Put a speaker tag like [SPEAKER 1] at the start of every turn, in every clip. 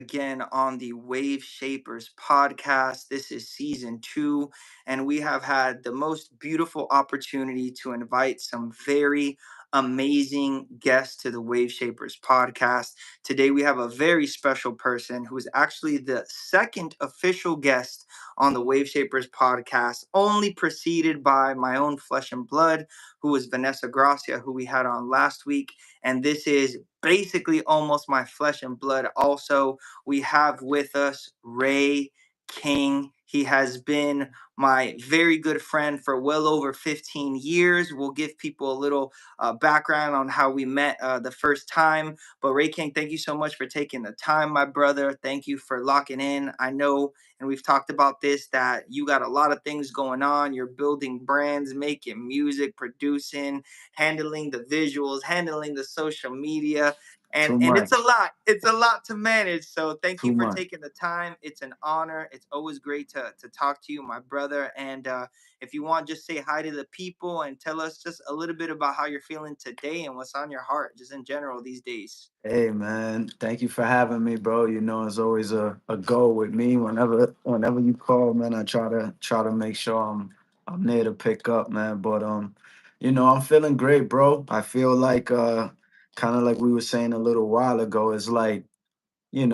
[SPEAKER 1] again on the Wave Shapers podcast. This is season two, and we have had the most beautiful opportunity to invite some very amazing guests to the Wave Shapers podcast. Today, we have a very special person who is actually the second official guest on the Wave Shapers podcast, only preceded by my own flesh and blood, who was Vanessa Gracia, who we had on last week. And this is basically almost my flesh and blood also. We have with us Rey King. He has been my very good friend for well over 15 years. We'll give people a little background on how we met the first time. But Rey King, thank you so much for taking the time, my brother. Thank you for locking in. I know, and we've talked about this, that you got a lot of things going on. You're building brands, making music, producing, handling the visuals, handling the social media, and
[SPEAKER 2] Too
[SPEAKER 1] it's a
[SPEAKER 2] much.
[SPEAKER 1] lot. It's a lot to manage. So thank you
[SPEAKER 2] Too
[SPEAKER 1] for
[SPEAKER 2] much.
[SPEAKER 1] taking the time. It's an honor. It's always great to talk to you, my brother. And if you want, just say hi to the people and tell us just a little bit about how you're feeling today and what's on your heart, just in general these days.
[SPEAKER 2] Hey man, thank you for having me, bro. You know, it's always a goal with me. Whenever you call, man, I try to make sure I'm there to pick up, man. But I'm feeling great, bro. I feel like kind of like we were saying a little while ago, it's like the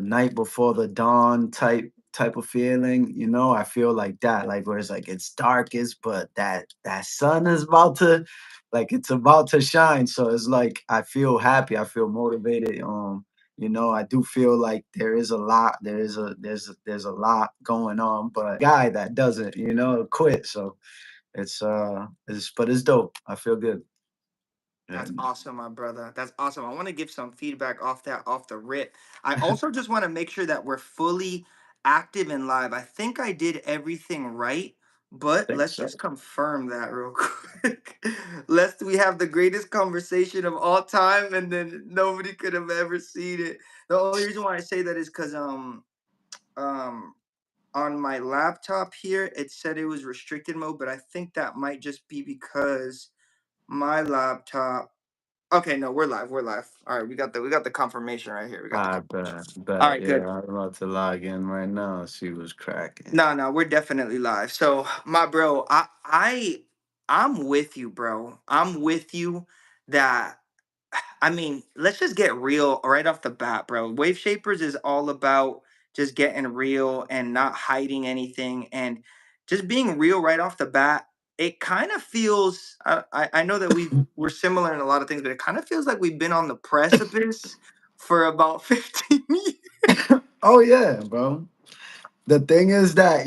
[SPEAKER 2] night before the dawn type of feeling. I feel like that, like where it's like it's darkest, but that sun is about to, like, it's about to shine. So it's like I feel happy, I feel motivated. I do feel like there is a lot, there's a lot going on, but guy that doesn't, quit. So it's dope. I feel good.
[SPEAKER 1] That's
[SPEAKER 2] And
[SPEAKER 1] awesome, my brother. That's awesome. I want to give some feedback off that off the rip. I also just want to make sure that we're fully active and live. I think I did everything right, but
[SPEAKER 2] think
[SPEAKER 1] let's
[SPEAKER 2] so.
[SPEAKER 1] just confirm that real quick. Lest we have the greatest conversation of all time and then nobody could have ever seen it. The only reason why I say that is because um on my laptop here it said it was restricted mode, but I think that might just be because my laptop. Okay, no, we're live. We're live. All right, we got the confirmation right here. We got the
[SPEAKER 2] I
[SPEAKER 1] confirmation.
[SPEAKER 2] bet,
[SPEAKER 1] All
[SPEAKER 2] bet.
[SPEAKER 1] right, good.
[SPEAKER 2] Yeah, I'm about to log in right now. See what's cracking.
[SPEAKER 1] No, no, we're definitely live. So, my bro, I'm with you, bro. I'm with you that I mean, let's just get real right off the bat, bro. Wave Shapers is all about just getting real and not hiding anything and just being real right off the bat. It kind of feels, I know that we're similar in a lot of things, but it kind of feels like we've been on the precipice for about 15 years.
[SPEAKER 2] Oh yeah, bro. The thing is that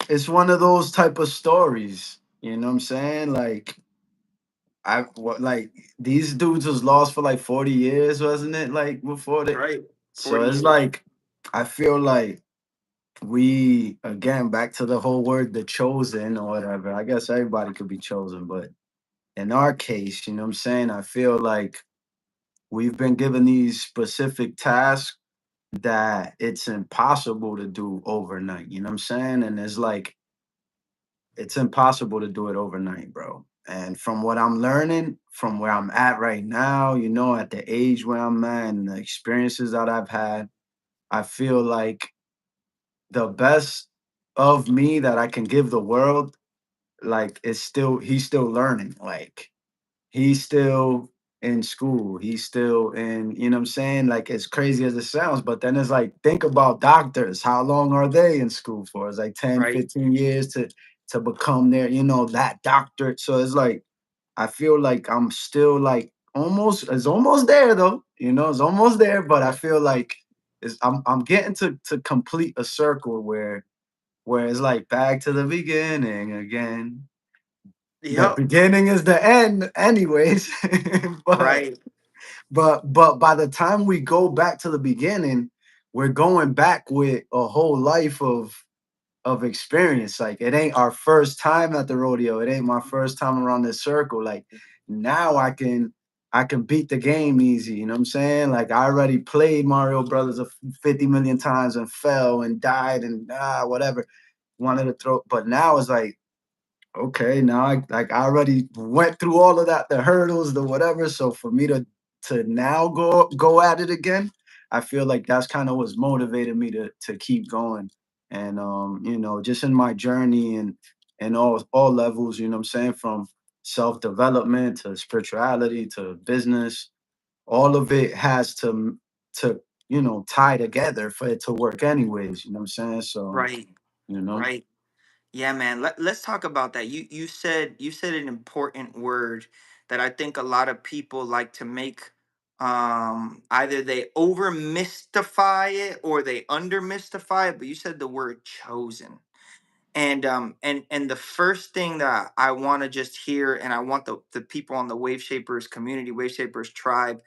[SPEAKER 2] it's one of those type of stories. You know what I'm saying? Like like these dudes was lost for like 40 years, wasn't it? Like before they.
[SPEAKER 1] Right.
[SPEAKER 2] So
[SPEAKER 1] 40
[SPEAKER 2] it's
[SPEAKER 1] years.
[SPEAKER 2] like I feel like we, again, back to the whole word the chosen or whatever. I guess everybody could be chosen, but in our case, you know what I'm saying? I feel like we've been given these specific tasks that it's impossible to do overnight. You know what I'm saying? And it's like it's impossible to do it overnight, bro. And from what I'm learning, from where I'm at right now, at the age where I'm at and the experiences that I've had, I feel like the best of me that I can give the world, like, is still he's still learning. Like, he's still in school. He's still in, you know what I'm saying? Like, as crazy as it sounds, but then it's like, think about doctors. How long are they in school for? It's like 10,
[SPEAKER 1] Right.
[SPEAKER 2] 15 years to become their, that doctorate. So it's like, I feel like I'm still like it's almost there though. It's almost there, but I feel like I'm getting to complete a circle where it's like back to the beginning again. The
[SPEAKER 1] Yep.
[SPEAKER 2] beginning is the end anyways. but
[SPEAKER 1] Right.
[SPEAKER 2] but by the time we go back to the beginning, we're going back with a whole life of experience. Like, it ain't our first time at the rodeo. It ain't my first time around this circle. Like, now I can beat the game easy. You know what I'm saying? Like, I already played Mario Brothers 50 million times and fell and died and whatever. Wanted to throw, but now it's like, okay, now I already went through all of that, the hurdles, the whatever. So for me to to now go at it again, I feel like that's kind of what's motivated me to keep going. And just in my journey and all levels, you know what I'm saying, from self-development to spirituality to business, all of it has to tie together for it to work anyways, you know what I'm saying? So,
[SPEAKER 1] Right.
[SPEAKER 2] you know.
[SPEAKER 1] Right. Yeah, man. Let's talk about that. You said an important word that I think a lot of people like to make, either they over mystify it or they under mystify it, but you said the word chosen. And the first thing that I want to just hear, and I want the people on the Wave Shapers community, Wave Shapers tribe,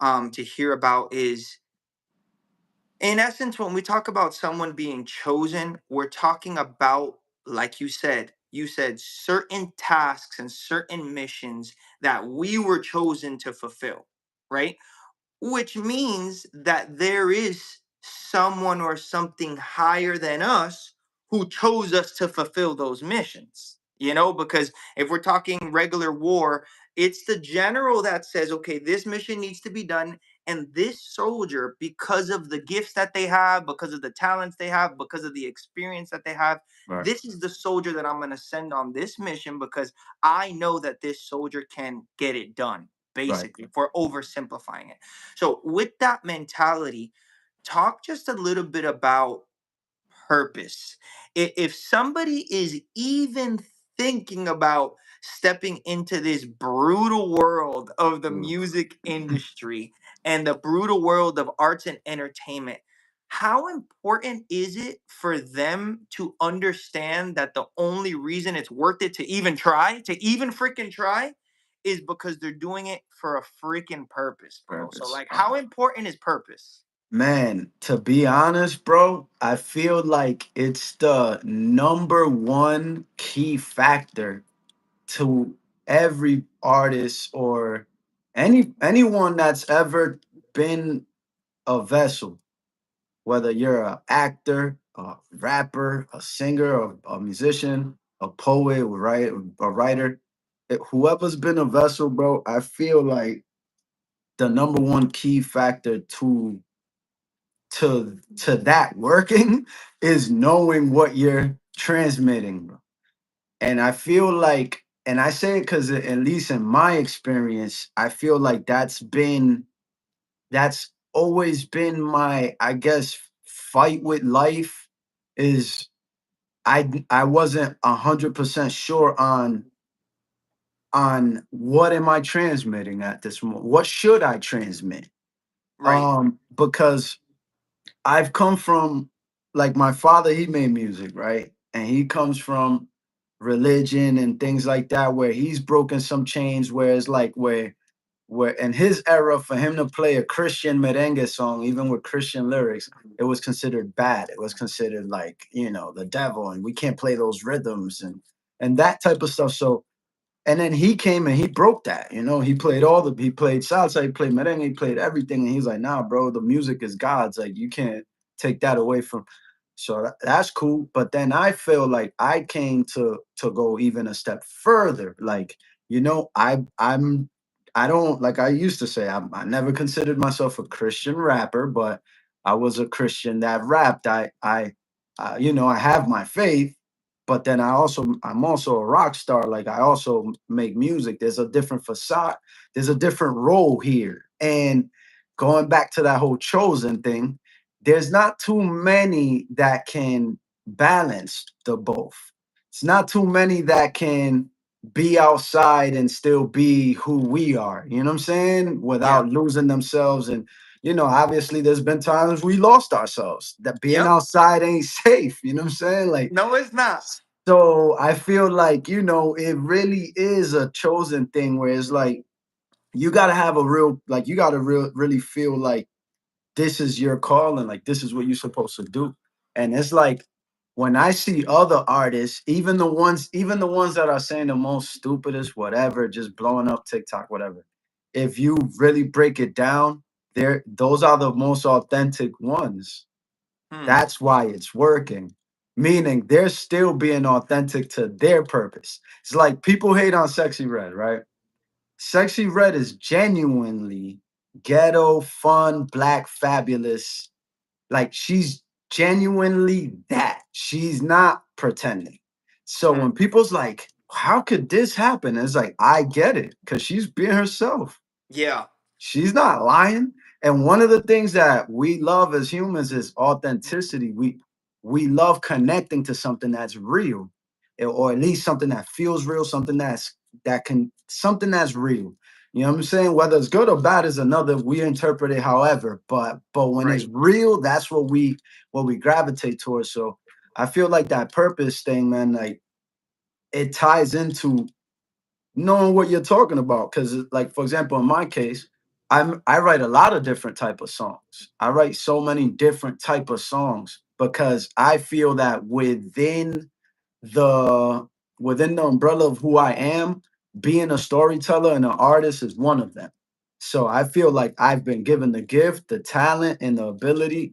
[SPEAKER 1] to hear about is, in essence, when we talk about someone being chosen, we're talking about, like you said certain tasks and certain missions that we were chosen to fulfill, right? Which means that there is someone or something higher than us who chose us to fulfill those missions. Because if we're talking regular war, it's the general that says, okay, this mission needs to be done. And this soldier, because of the gifts that they have, because of the talents they have, because of the experience that they have,
[SPEAKER 2] Right.
[SPEAKER 1] this is the soldier that I'm going to send on this mission because I know that this soldier can get it done,
[SPEAKER 2] Right.
[SPEAKER 1] basically, if we're oversimplifying it. So, with that mentality, talk just a little bit about purpose. If somebody is even thinking about stepping into this brutal world of the
[SPEAKER 2] Mm.
[SPEAKER 1] music industry and the brutal world of arts and entertainment, how important is it for them to understand that the only reason it's worth it to even freaking try, is because they're doing it for a freaking purpose, bro? So,
[SPEAKER 2] Purpose.
[SPEAKER 1] like, how important is purpose?
[SPEAKER 2] Man, to be honest, bro, I feel like it's the number one key factor to every artist or anyone that's ever been a vessel, whether you're an actor, a rapper, a singer, a musician, a poet, a writer, whoever's been a vessel, bro, I feel like the number one key factor to that working is knowing what you're transmitting, bro. And I feel like, and I say it because at least in my experience, I feel like that's always been my, I guess, fight with life. Is I wasn't 100% sure on what am I transmitting at this moment. What should I transmit?
[SPEAKER 1] Right.
[SPEAKER 2] Because I've come from, like, my father, he made music, right? And he comes from religion and things like that, where he's broken some chains, where it's like where in his era, for him to play a Christian merengue song, even with Christian lyrics, it was considered bad. It was considered like, the devil, and we can't play those rhythms and that type of stuff. So, and then he came and he broke that. He played he played salsa, he played merengue, he played everything. And he's like, nah, bro, the music is God's. Like, you can't take that away from. So that's cool. But then I feel like I came to go even a step further. Like, I don't, like I used to say, I never considered myself a Christian rapper, but I was a Christian that rapped. I have my faith, but then I'm also a rock star. Like, I also make music. There's a different facade. There's a different role here. And going back to that whole chosen thing, there's not too many that can balance the both. It's not too many that can be outside and still be who we are. You know what I'm saying? Without
[SPEAKER 1] Yep.
[SPEAKER 2] losing themselves. And obviously there's been times we lost ourselves. That being
[SPEAKER 1] Yep.
[SPEAKER 2] outside ain't safe. You know what I'm saying? Like,
[SPEAKER 1] No, it's not.
[SPEAKER 2] so I feel like, it really is a chosen thing where it's like you gotta have a real, like, you gotta really feel like this is your calling, like this is what you're supposed to do. And it's like when I see other artists, even the ones that are saying the most stupidest, whatever, just blowing up TikTok, whatever. If you really break it down, those are the most authentic ones.
[SPEAKER 1] Hmm.
[SPEAKER 2] That's why it's working. Meaning they're still being authentic to their purpose. It's like people hate on Sexy Red, right? Sexy Red is genuinely ghetto, fun, black, fabulous. Like she's genuinely that. She's not pretending. So when
[SPEAKER 1] Mm,
[SPEAKER 2] people's like, how could this happen? It's like, I get it because she's being herself.
[SPEAKER 1] yeah.
[SPEAKER 2] She's not lying. And one of the things that we love as humans is authenticity. We love connecting to something that's real, or at least something that feels real, something that's real. You know what I'm saying? Whether it's good or bad is another. We interpret it however, but when it's
[SPEAKER 1] Right.
[SPEAKER 2] real, that's what we gravitate towards. So I feel like that purpose thing, man, like it ties into knowing what you're talking about, because like for example in my case, I write a lot of different type of songs. I write so many different type of songs because I feel that the within the umbrella of who I am, being a storyteller and an artist is one of them. So I feel like I've been given the gift, the talent, and the ability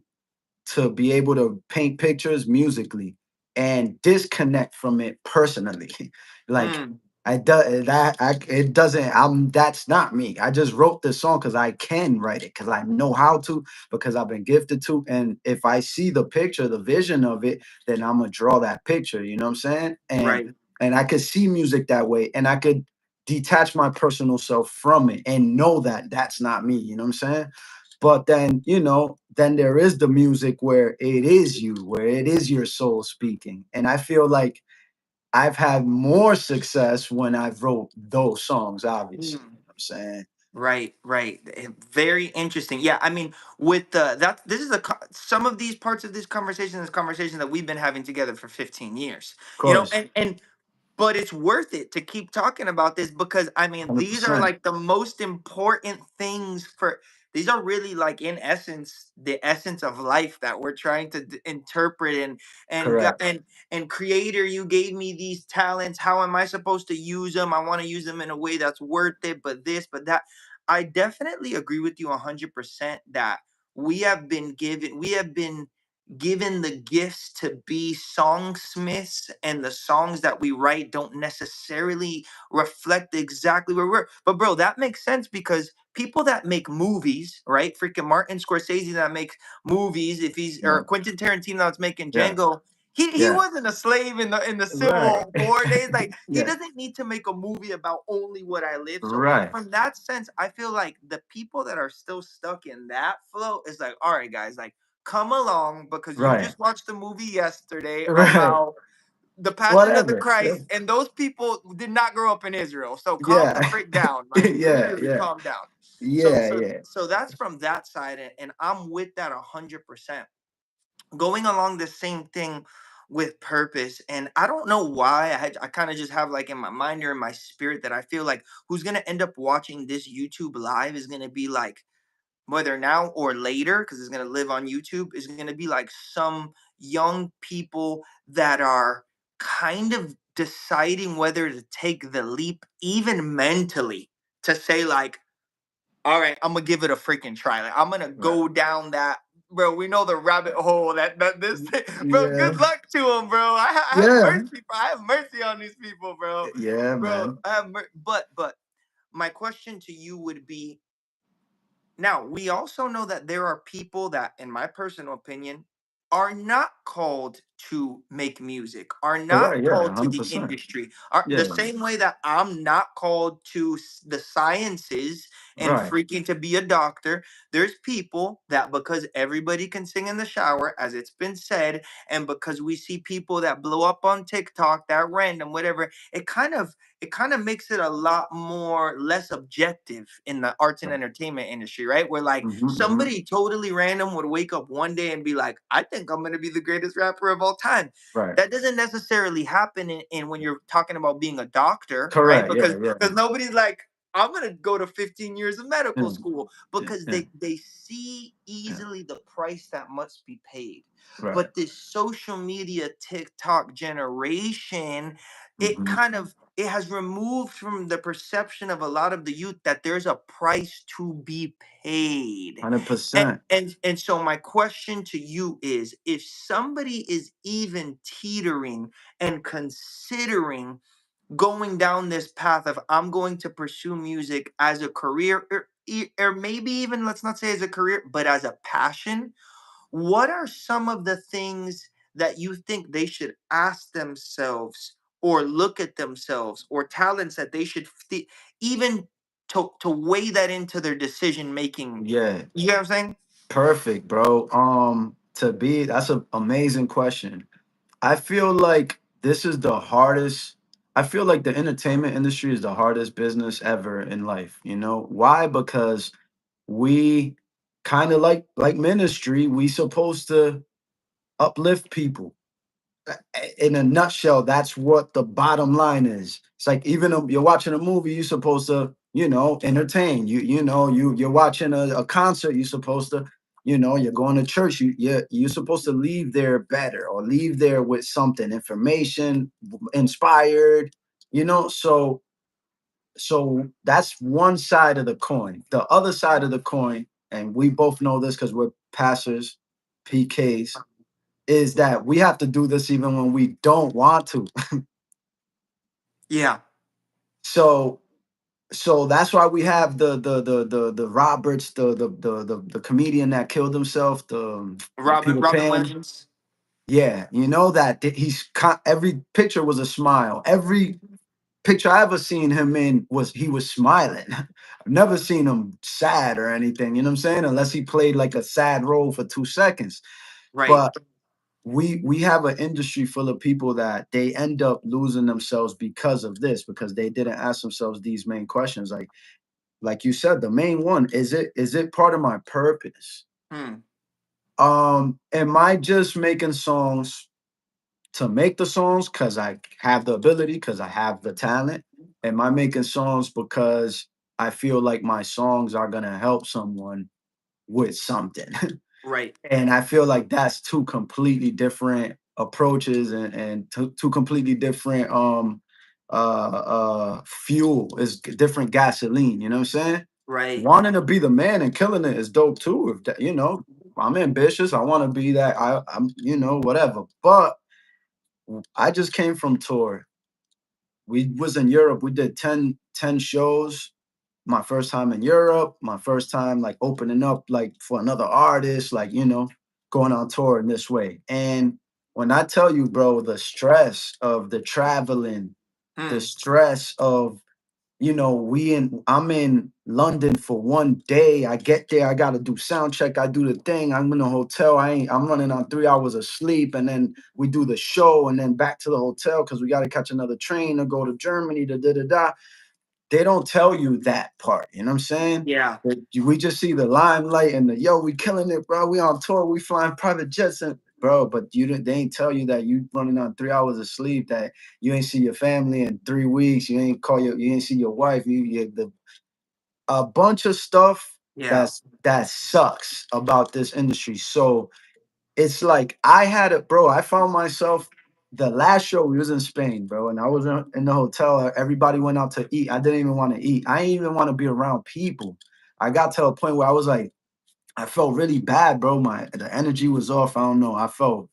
[SPEAKER 2] to be able to paint pictures musically and disconnect from it personally. Like
[SPEAKER 1] Mm,
[SPEAKER 2] I do that I it doesn't I'm that's not me. I just wrote this song because I can write it, because I know how to, because I've been gifted to. And if I see the picture, the vision of it, then I'm gonna draw that picture. You know what I'm saying?
[SPEAKER 1] right.
[SPEAKER 2] And I could see music that way, and I could detach my personal self from it and know that that's not me. You know what I'm saying? But then, then there is the music where it is you, where it is your soul speaking. And I feel like I've had more success when I've wrote those songs, obviously. You know
[SPEAKER 1] Mm.
[SPEAKER 2] what I'm saying?
[SPEAKER 1] Right, right. Very interesting. Yeah, I mean, with the that this is some of these parts of this conversation that we've been having together for 15 years.
[SPEAKER 2] Of course.
[SPEAKER 1] And but it's worth it to keep talking about this because I mean, these are
[SPEAKER 2] 100%.
[SPEAKER 1] like the most important things for these are really like in essence the essence of life that we're trying to interpret
[SPEAKER 2] Correct.
[SPEAKER 1] and creator, you gave me these talents, how am I supposed to use them? I want to use them in a way that's worth it, but this, but that. I definitely agree with you 100% that we have been given the gifts to be songsmiths, and the songs that we write don't necessarily reflect exactly where we're, but bro, that makes sense because people that make movies, right, freaking Martin Scorsese that makes movies, if he's
[SPEAKER 2] Yeah.
[SPEAKER 1] or Quentin Tarantino that's making
[SPEAKER 2] Yeah.
[SPEAKER 1] Django, he
[SPEAKER 2] Yeah.
[SPEAKER 1] wasn't a slave in the
[SPEAKER 2] Right.
[SPEAKER 1] Civil War days. Like he
[SPEAKER 2] Yeah.
[SPEAKER 1] doesn't need to make a movie about only what I live. So
[SPEAKER 2] Right.
[SPEAKER 1] from that sense, I feel like the people that are still stuck in that flow is like, all right, guys, like come along because you
[SPEAKER 2] Right.
[SPEAKER 1] just watched a movie yesterday
[SPEAKER 2] Right.
[SPEAKER 1] about the Passion of the
[SPEAKER 2] Whatever. Yeah.
[SPEAKER 1] Christ, and those people did not grow up in Israel. So calm the
[SPEAKER 2] Yeah.
[SPEAKER 1] frick down. Like
[SPEAKER 2] Yeah.
[SPEAKER 1] literally
[SPEAKER 2] Yeah.
[SPEAKER 1] calm down. So
[SPEAKER 2] Yeah.
[SPEAKER 1] so
[SPEAKER 2] Yeah.
[SPEAKER 1] so that's from that side, and I'm with that 100%. Going along the same thing with purpose, and I don't know why I kind of just have like in my mind or in my spirit that I feel like who's gonna end up watching this YouTube live is gonna be like, whether now or later, because it's going to live on YouTube, is going to be like some young people that are kind of deciding whether to take the leap, even mentally, to say, like, all right, I'm going to give it a freaking try. Like, I'm going to
[SPEAKER 2] Right.
[SPEAKER 1] go down that. Bro, we know the rabbit hole that this thing, bro. Good
[SPEAKER 2] Yeah.
[SPEAKER 1] luck to them, bro. I have
[SPEAKER 2] Yeah.
[SPEAKER 1] mercy. I have mercy on these people, bro.
[SPEAKER 2] Yeah,
[SPEAKER 1] Bro,
[SPEAKER 2] man.
[SPEAKER 1] I have but my question to you would be, now, we also know that there are people that, in my personal opinion, are not called to make music, are not
[SPEAKER 2] Correct. Yeah.
[SPEAKER 1] called to the
[SPEAKER 2] 100%.
[SPEAKER 1] industry, are the
[SPEAKER 2] Yeah.
[SPEAKER 1] same way that I'm not called to the sciences and
[SPEAKER 2] Right.
[SPEAKER 1] freaking to be a doctor. There's people that, because everybody can sing in the shower, as it's been said, and because we see people that blow up on TikTok, that random, whatever, it kind of makes it a lot more less objective in the arts and
[SPEAKER 2] Right.
[SPEAKER 1] entertainment industry, right? Where like
[SPEAKER 2] Mm-hmm, mm-hmm.
[SPEAKER 1] somebody totally random would wake up one day and be like, I think I'm gonna be the greatest rapper of all time.
[SPEAKER 2] Right.
[SPEAKER 1] That doesn't necessarily happen in when you're talking about being a doctor, right?
[SPEAKER 2] Correct.
[SPEAKER 1] Because
[SPEAKER 2] Yeah. Yeah.
[SPEAKER 1] nobody's like, I'm gonna go to 15 years of medical
[SPEAKER 2] Yeah.
[SPEAKER 1] school,
[SPEAKER 2] Yeah.
[SPEAKER 1] because
[SPEAKER 2] Yeah.
[SPEAKER 1] they see
[SPEAKER 2] Yeah.
[SPEAKER 1] easily the price that must be paid.
[SPEAKER 2] Right.
[SPEAKER 1] But this social media TikTok generation, it
[SPEAKER 2] Mm-hmm.
[SPEAKER 1] kind of it has removed from the perception of a lot of the youth that there's a price to be paid. and
[SPEAKER 2] 100%.
[SPEAKER 1] and and so my question to you is, if somebody is even teetering and considering going down this path of, I'm going to pursue music as a career, or maybe even, let's not say as a career, but as a passion, what are some of the things that you think they should ask themselves or look at themselves, or talents that they should even to weigh that into their decision making?
[SPEAKER 2] Yeah,
[SPEAKER 1] You know what I'm saying?
[SPEAKER 2] perfect, bro. To be That's an amazing question. I feel like this is the hardest. I feel like the entertainment industry is the hardest business ever in life. You know why? Because we kind of like ministry. We supposed to uplift people. In a nutshell, that's what the bottom line is. It's like even if you're watching a movie, you're supposed to, entertain. You're watching a concert, you're supposed to, you're going to church, you're supposed to leave there better or leave there with something, information, inspired, so that's one side of the coin. The other side of the coin, and we both know this because we're pastors, PKs, is that we have to do this even when we don't want to.
[SPEAKER 1] Yeah.
[SPEAKER 2] So so that's why we have the Roberts, the comedian that killed himself, the
[SPEAKER 1] Robin
[SPEAKER 2] Peter
[SPEAKER 1] Robin
[SPEAKER 2] Pan.
[SPEAKER 1] Williams.
[SPEAKER 2] Yeah, you know that every picture was a smile. Every picture I ever seen him in was he was smiling. I've never seen him sad or anything. You know what I'm saying? Unless he played like a sad role for 2 seconds.
[SPEAKER 1] Right.
[SPEAKER 2] But we have an industry full of people that they end up losing themselves because of this, because they didn't ask themselves these main questions. Like you said, the main one is it part of my purpose?
[SPEAKER 1] Hmm.
[SPEAKER 2] Am I just making songs to make the songs because I have the ability, because I have the talent? Am I making songs because I feel like my songs are gonna help someone with something?
[SPEAKER 1] Right.
[SPEAKER 2] And I feel like that's two completely different approaches, and two completely different fuel. Is different gasoline, you know what I'm saying?
[SPEAKER 1] Right.
[SPEAKER 2] Wanting to be the man and killing it is dope too. If that, I'm ambitious, I want to be that. I'm whatever. But I just came from tour. We was in Europe. We did ten shows. My first time in Europe, my first time like opening up like for another artist, like, going on tour in this way. And when I tell you, bro, the stress of the traveling, the
[SPEAKER 1] Hmm.
[SPEAKER 2] stress of, I'm in London for one day. I get there, I gotta do sound check, I do the thing, I'm in a hotel, I'm running on 3 hours of sleep, and then we do the show and then back to the hotel because we gotta catch another train to go to Germany, da da da da. They don't tell you that part. You know what I'm saying?
[SPEAKER 1] Yeah.
[SPEAKER 2] We just see the limelight and the yo, we killing it, bro. We on tour, we flying private jets, and bro, but you didn't. They ain't tell you that you running on 3 hours of sleep, that you ain't see your family in 3 weeks, you ain't see your wife, a bunch of stuff
[SPEAKER 1] Yeah.
[SPEAKER 2] that sucks about this industry. So it's like I had it, bro. I found myself the last show we was in Spain, bro, and I was in the hotel. Everybody went out to eat. I didn't even want to eat. I didn't even want to be around people. I got to a point where I was like, I felt really bad, bro. The energy was off. I don't know. I felt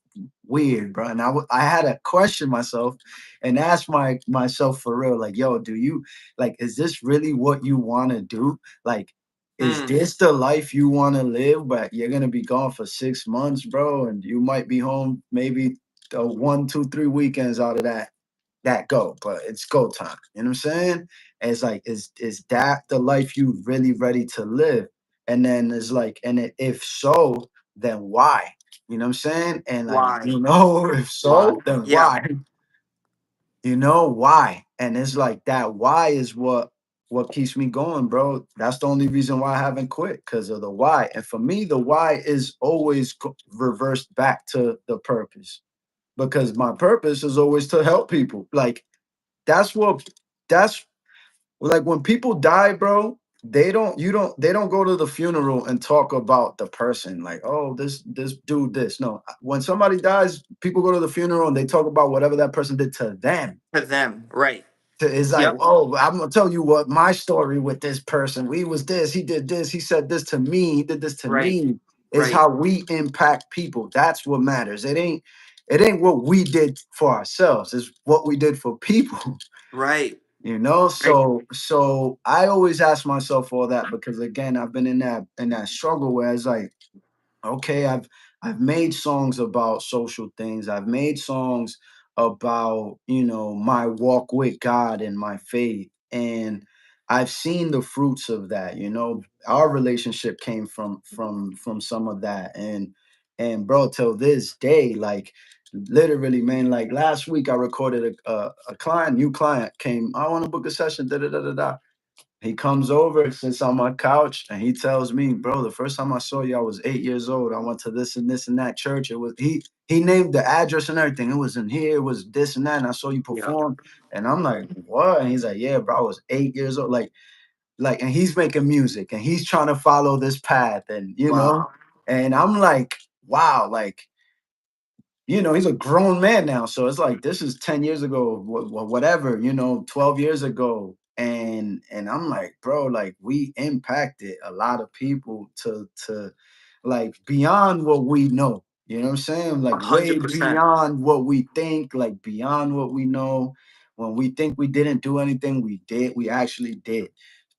[SPEAKER 2] weird, bro. And I had to question myself and ask myself for real, like, yo, do you like, is this really what you want to do? Like, is
[SPEAKER 1] Hmm.
[SPEAKER 2] this the life you want to live? But you're gonna be gone for 6 months, bro, and you might be home maybe 1, 2, 3 weekends out of that go, but it's go time. You know what I'm saying? And it's like, is that the life you really ready to live? And then it's like, if so, then why? You know what I'm saying? And like,
[SPEAKER 1] Why?
[SPEAKER 2] if
[SPEAKER 1] Why?
[SPEAKER 2] so, then
[SPEAKER 1] Yeah.
[SPEAKER 2] why? Why? And it's like that why is what keeps me going, bro. That's the only reason why I haven't quit, because of the why. And for me, the why is always reversed back to the purpose, because my purpose is always to help people. Like that's what that's like when people die, bro, they don't go to the funeral and talk about the person like, oh, this dude, this. No, when somebody dies, people go to the funeral and they talk about whatever that person did to them.
[SPEAKER 1] For them. Right.
[SPEAKER 2] It's like,
[SPEAKER 1] Yep.
[SPEAKER 2] oh, I'm gonna tell you what my story with this person. We was this, he did this, he said this to me, he did this to
[SPEAKER 1] Right.
[SPEAKER 2] me. Is
[SPEAKER 1] Right.
[SPEAKER 2] how we impact people. That's what matters. It ain't what we did for ourselves, it's what we did for people.
[SPEAKER 1] Right.
[SPEAKER 2] You know,
[SPEAKER 1] Right.
[SPEAKER 2] so I always ask myself all that because again, I've been in that struggle where it's like, okay, I've made songs about social things. I've made songs about, my walk with God and my faith. And I've seen the fruits of that. Our relationship came from some of that. And bro, till this day, like literally, man, like last week I recorded a client, new client came, I want to book a session, da da da da da. He comes over, sits on my couch, and he tells me, "Bro, the first time I saw you, I was 8 years old. I went to this and this and that church. It was he named the address and everything. It was in here. It was this and that. And I saw you
[SPEAKER 1] Yeah.
[SPEAKER 2] perform." And I'm like, "What?" And he's like, "Yeah, bro, I was 8 years old." And he's making music and he's trying to follow this path, and
[SPEAKER 1] Wow.
[SPEAKER 2] and I'm like, "Wow!" He's a grown man now. So it's like this is 10 years ago, whatever, 12 years ago. And I'm like, bro, like we impacted a lot of people to like beyond what we know. You know what I'm saying?
[SPEAKER 1] A
[SPEAKER 2] Like
[SPEAKER 1] hundred
[SPEAKER 2] way
[SPEAKER 1] percent.
[SPEAKER 2] beyond what we think, like beyond what we know. When we think we didn't do anything, we did. We actually did.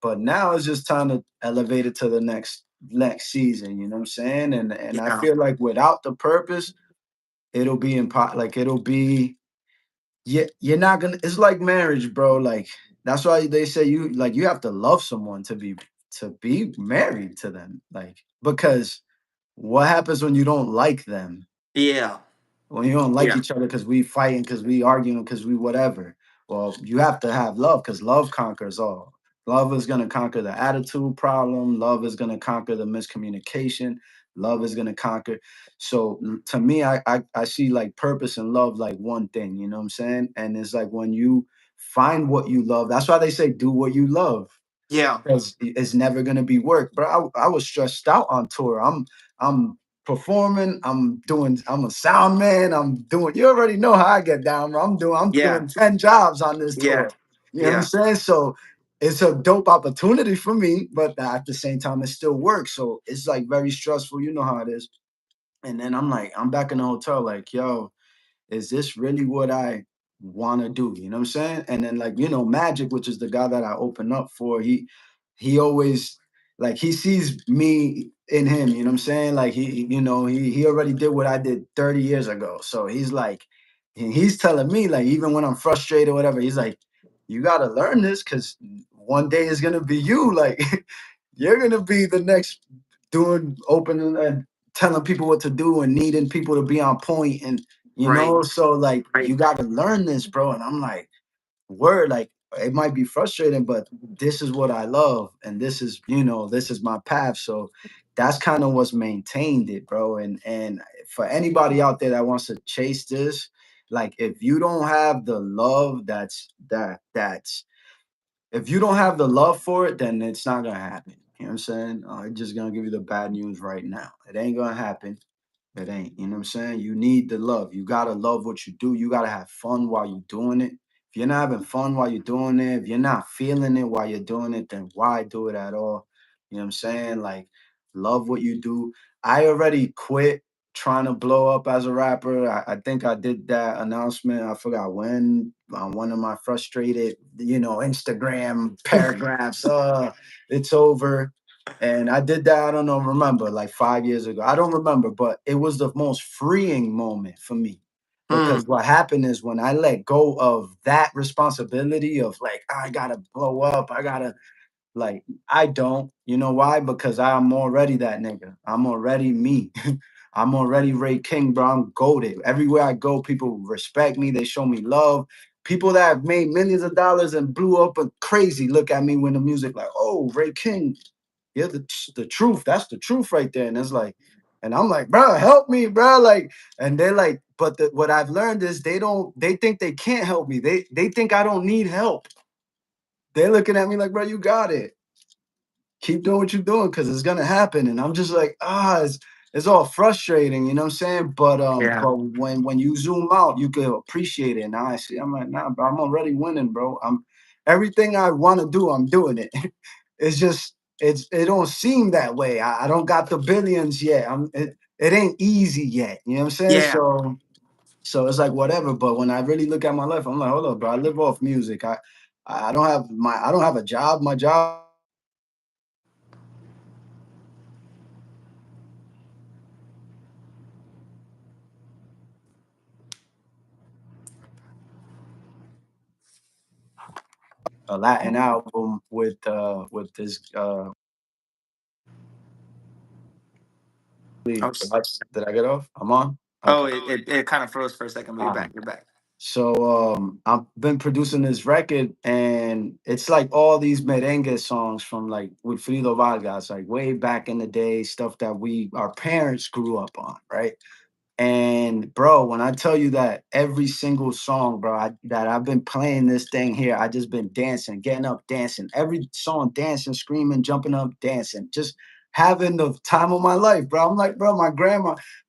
[SPEAKER 2] But now it's just time to elevate it to the next season. You know what I'm saying? And I
[SPEAKER 1] Yeah.
[SPEAKER 2] feel like without the purpose, it'll be like it'll be, you're not gonna, it's like marriage, bro. Like that's why they say you have to love someone to be married to them, like, because what happens when you don't like them,
[SPEAKER 1] Yeah.
[SPEAKER 2] when you don't like
[SPEAKER 1] Yeah.
[SPEAKER 2] each other because we fighting, because we arguing, because we whatever. Well, you have to have love because love conquers all. Love is going to conquer the attitude problem. Love is going to conquer the miscommunication. Love is going to conquer. So to me, I see like purpose and love like one thing. You know what I'm saying? And it's like when you find what you love. That's why they say do what you love,
[SPEAKER 1] Yeah.
[SPEAKER 2] because it's never gonna be work. But I was stressed out on tour. I'm performing. I'm a sound man. I'm doing. You already know how I get down. Bro. I'm
[SPEAKER 1] Yeah.
[SPEAKER 2] doing 10 jobs on this
[SPEAKER 1] Yeah.
[SPEAKER 2] tour. You know what I'm
[SPEAKER 1] Yeah.
[SPEAKER 2] saying? So it's a dope opportunity for me, but at the same time, it still works. So it's like very stressful. You know how it is. And then I'm back in the hotel, like, yo, is this really what I want to do? You know what I'm saying? And then like, Magic, which is the guy that I open up for, he always like he sees me in him, you know what I'm saying? Like he already did what I did 30 years ago. So he's like, he's telling me, like, even when I'm frustrated or whatever, he's like, you gotta learn this because one day is gonna be you. Like you're gonna be the next doing opening and telling people what to do and needing people to be on point, and
[SPEAKER 1] Right.
[SPEAKER 2] so like
[SPEAKER 1] Right.
[SPEAKER 2] you got to learn this, bro. And I'm like, word, like it might be frustrating, but this is what I love, and this is my path. So that's kind of what's maintained it, bro. And for anybody out there that wants to chase this, like if you don't have the love, that's if you don't have the love for it, then it's not gonna happen. You know what I'm saying? I'm just gonna give you the bad news right now. It ain't gonna happen. It ain't. You know what I'm saying? You need the love. You gotta love what you do. You gotta have fun while you're doing it. If you're not having fun while you're doing it, if you're not feeling it while you're doing it, then why do it at all? You know what I'm saying? Like, love what you do. I already quit trying to blow up as a rapper. I think I did that announcement. I forgot when, on one of my frustrated, Instagram paragraphs. It's over. And I did that, I don't know, remember, like 5 years ago. I don't remember, but it was the most freeing moment for me. Because
[SPEAKER 1] Mm.
[SPEAKER 2] what happened is when I let go of that responsibility of like, I gotta blow up, I gotta, like, I don't. You know why? Because I'm already that nigga. I'm already me. I'm already Ray King, bro. I'm goaded. Everywhere I go, people respect me. They show me love. People that have made millions of dollars and blew up and crazy look at me when the music, like, oh, Ray King, you're the truth. That's the truth right there. And it's like, and I'm like, bro, help me, bro. Like, and they're like, but what I've learned is they think they can't help me. They think I don't need help. They're looking at me like, bro, you got it, keep doing what you're doing because it's gonna happen. And I'm just like, it's all frustrating, you know what I'm saying?
[SPEAKER 1] Yeah.
[SPEAKER 2] But when you zoom out, you can appreciate it. Now I see, I'm like, nah, bro, I'm already winning, bro. I'm everything I want to do, I'm doing it. It's just it don't seem that way. I don't got the billions yet. It ain't easy yet. You know what I'm saying?
[SPEAKER 1] Yeah.
[SPEAKER 2] So it's like whatever. But when I really look at my life, I'm like, hold up, bro. I live off music. I don't have a job. My job is a Latin album with this
[SPEAKER 1] Oh,
[SPEAKER 2] did I get off? I'm on.
[SPEAKER 1] oh,
[SPEAKER 2] Okay.
[SPEAKER 1] it kind of froze for a second, but you're back. You're back.
[SPEAKER 2] So I've been producing this record, and it's like all these merengue songs from like with Frido Vargas, like way back in the day, stuff that we our parents grew up on, right? And bro, when I tell you that every single song, bro, that I've been playing this thing here, I just been dancing, getting up, dancing. Every song, dancing, screaming, jumping up, dancing, just having the time of my life, bro. I'm like, bro,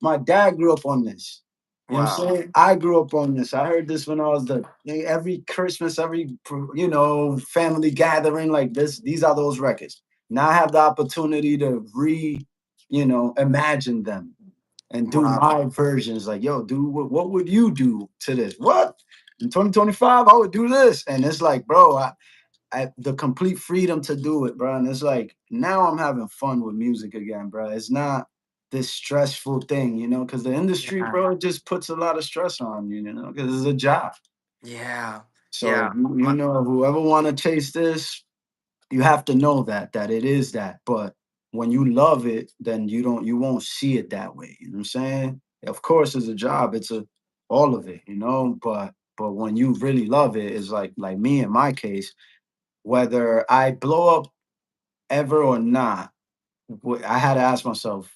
[SPEAKER 2] my dad grew up on this. You know what I'm
[SPEAKER 1] Wow.
[SPEAKER 2] saying? I grew up on this. I heard this when I was every Christmas, family gathering like this. These are those records. Now I have the opportunity to imagine them and do
[SPEAKER 1] Wow.
[SPEAKER 2] my versions. Like, yo, dude, what would you do to this? What in 2025? I would do this, and it's like, bro, I the complete freedom to do it, bro. And it's like now I'm having fun with music again, bro. It's not this stressful thing, because the industry,
[SPEAKER 1] Yeah.
[SPEAKER 2] bro, it just puts a lot of stress on you, because it's a job.
[SPEAKER 1] Yeah.
[SPEAKER 2] So
[SPEAKER 1] Yeah.
[SPEAKER 2] whoever want to chase this, you have to know that it is that. But when you love it, then you won't see it that way. You know what I'm saying? Of course, it's a job. It's a all of it, But when you really love it, it's like me in my case, whether I blow up ever or not, I had to ask myself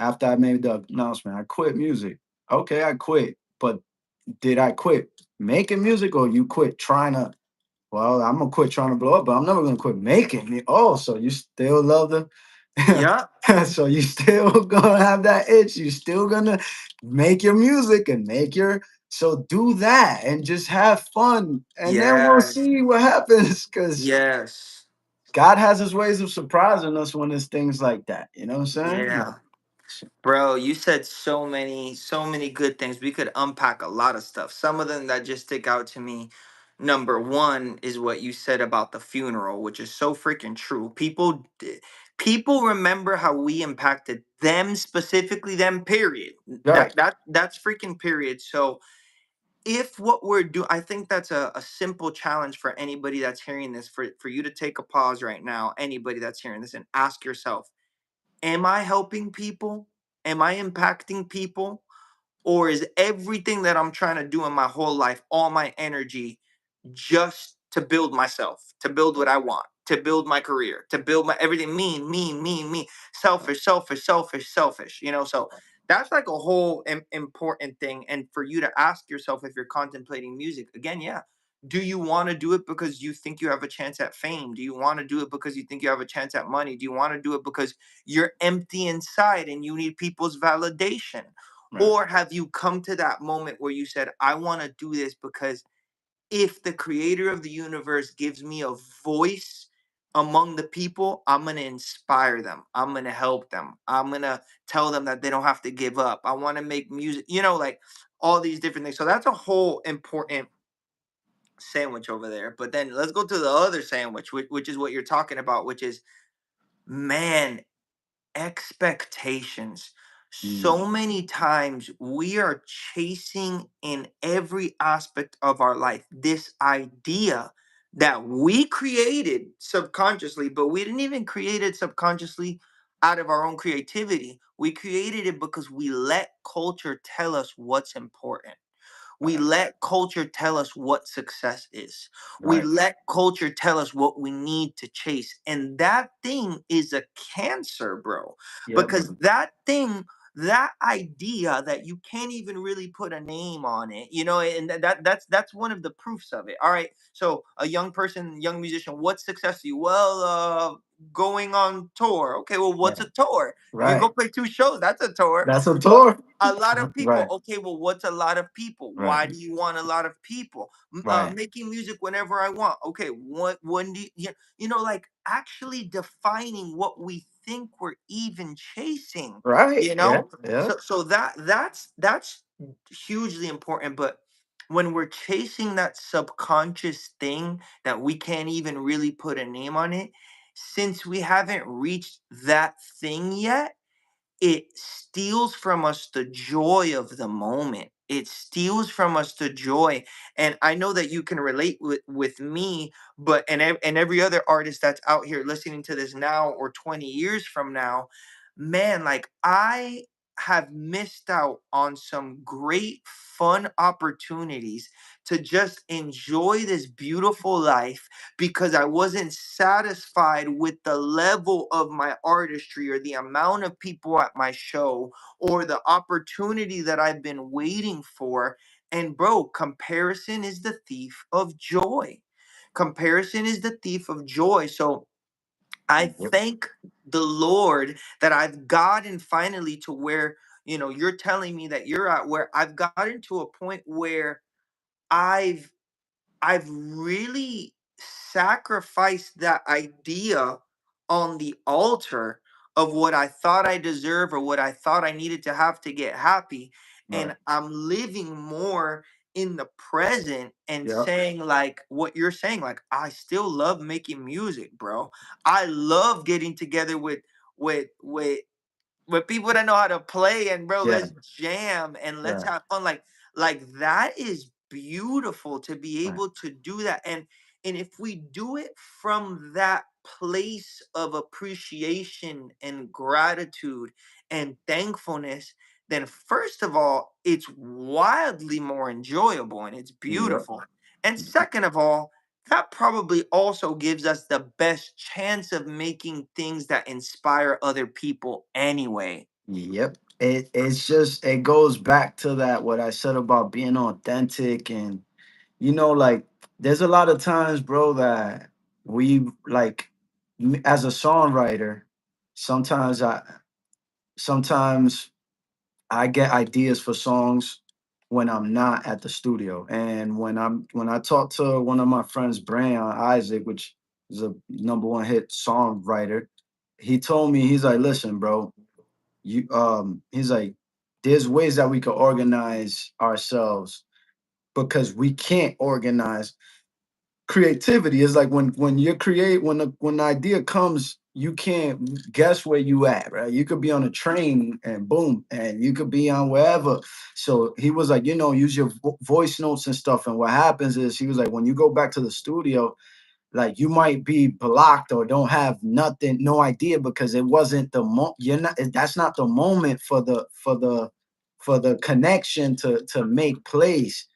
[SPEAKER 2] after I made the announcement, I quit music. Okay, I quit, but did I quit making music or you quit trying to well, I'm gonna quit trying to blow up, but I'm never gonna quit making it. Oh, so you still love the
[SPEAKER 1] Yeah.
[SPEAKER 2] so you still gonna have that itch. You still gonna make your music and make your so do that and just have fun. And then we'll
[SPEAKER 1] Yes.
[SPEAKER 2] see what happens because
[SPEAKER 1] Yes.
[SPEAKER 2] God has his ways of surprising us when it's things like that. You know what I'm saying?
[SPEAKER 1] Yeah. Bro, you said so many good things. We could unpack a lot of stuff. Some of them that just stick out to me. Number one is what you said about the funeral, which is so freaking true. People remember how we impacted them specifically, them period.
[SPEAKER 2] Right.
[SPEAKER 1] That's freaking period. So if what we're doing, I think that's a simple challenge for anybody that's hearing this, for you to take a pause right now, anybody that's hearing this, and ask yourself, am I helping people? Am I impacting people? Or is everything that I'm trying to do in my whole life, all my energy, just to build myself, to build what I want, to build my career, to build my everything? Me, selfish, selfish, selfish, selfish. So that's like a whole important thing. And for you to ask yourself, if you're contemplating music again, yeah. Do you want to do it because you think you have a chance at fame? Do you want to do it because you think you have a chance at money? Do you want to do it because you're empty inside and you need people's validation?
[SPEAKER 2] Right.
[SPEAKER 1] Or have you come to that moment where you said, I want to do this because if the creator of the universe gives me a voice among the people, I'm going to inspire them. I'm going to help them. I'm going to tell them that they don't have to give up. I want to make music, like all these different things. So that's a whole important sandwich over there. But then let's go to the other sandwich, which is what you're talking about, which is, man, expectations.
[SPEAKER 2] Mm.
[SPEAKER 1] So many times we are chasing in every aspect of our life this idea that we created subconsciously, but we didn't even create it subconsciously out of our own creativity. We created it because we let culture tell us what's important. We
[SPEAKER 2] Right.
[SPEAKER 1] let culture tell us what success is. We
[SPEAKER 2] Right.
[SPEAKER 1] let culture tell us what we need to chase. And that thing is a cancer, bro.
[SPEAKER 2] Yeah,
[SPEAKER 1] Because
[SPEAKER 2] bro.
[SPEAKER 1] that idea that you can't even really put a name on it, and that's one of the proofs of it. All right. So a young person, young musician, what's success to you? Well, going on tour. Okay, well, what's
[SPEAKER 2] Yeah.
[SPEAKER 1] a tour? You can
[SPEAKER 2] Right.
[SPEAKER 1] go play two shows. That's a tour.
[SPEAKER 2] That's a
[SPEAKER 1] But
[SPEAKER 2] tour.
[SPEAKER 1] a lot of people.
[SPEAKER 2] Right.
[SPEAKER 1] Okay, well, what's a lot of people?
[SPEAKER 2] Right.
[SPEAKER 1] Why do you want a lot of people?
[SPEAKER 2] Right.
[SPEAKER 1] Making music whenever I want. Okay, what when do like actually defining what we think we're even chasing.
[SPEAKER 2] Right.
[SPEAKER 1] You
[SPEAKER 2] Yeah.
[SPEAKER 1] know,
[SPEAKER 2] Yeah.
[SPEAKER 1] so that's hugely important. But when we're chasing that subconscious thing that we can't even really put a name on it, since we haven't reached that thing yet, it steals from us the joy of the moment. It steals from us the joy. And I know that you can relate with me, but and every other artist that's out here listening to this now or 20 years from now, man, like I have missed out on some great fun opportunities to just enjoy this beautiful life because I wasn't satisfied with the level of my artistry or the amount of people at my show or the opportunity that I've been waiting for. And bro, comparison is the thief of joy. Comparison is the thief of joy. So I
[SPEAKER 2] Yep.
[SPEAKER 1] thank the Lord that I've gotten finally to where, you're telling me that you're at, where I've gotten to a point where I've I've really sacrificed that idea on the altar of what I thought I deserve or what I thought I needed to have to get happy.
[SPEAKER 2] Right.
[SPEAKER 1] And I'm living more in the present and
[SPEAKER 2] Yep.
[SPEAKER 1] saying, like what you're saying, like, I still love making music, bro. I love getting together with people that know how to play, and bro,
[SPEAKER 2] Yeah.
[SPEAKER 1] let's jam and let's
[SPEAKER 2] Yeah.
[SPEAKER 1] have fun. Like that is beautiful to be
[SPEAKER 2] Right.
[SPEAKER 1] able to do that. And if we do it from that place of appreciation and gratitude and thankfulness, then first of all, it's wildly more enjoyable and it's
[SPEAKER 2] Yep.
[SPEAKER 1] beautiful. And second of all, that probably also gives us the best chance of making things that inspire other people anyway.
[SPEAKER 2] Yep. It's just it goes back to that what I said about being authentic, and like there's a lot of times, bro, that we like as a songwriter, sometimes sometimes I get ideas for songs when I'm not at the studio. And when I talk to one of my friends, Brian Isaac, which is a number one hit songwriter, he told me, he's like, listen, bro, he's like, there's ways that we could organize ourselves because we can't organize creativity. Is like when you create, when the idea comes, you can't guess where you at, right? You could be on a train and boom, and you could be on wherever. So he was like, use your voice notes and stuff. And what happens is, he was like, when you go back to the studio, like you might be blocked or don't have nothing, no idea, because it wasn't the you're not, that's not the moment for the connection to make place.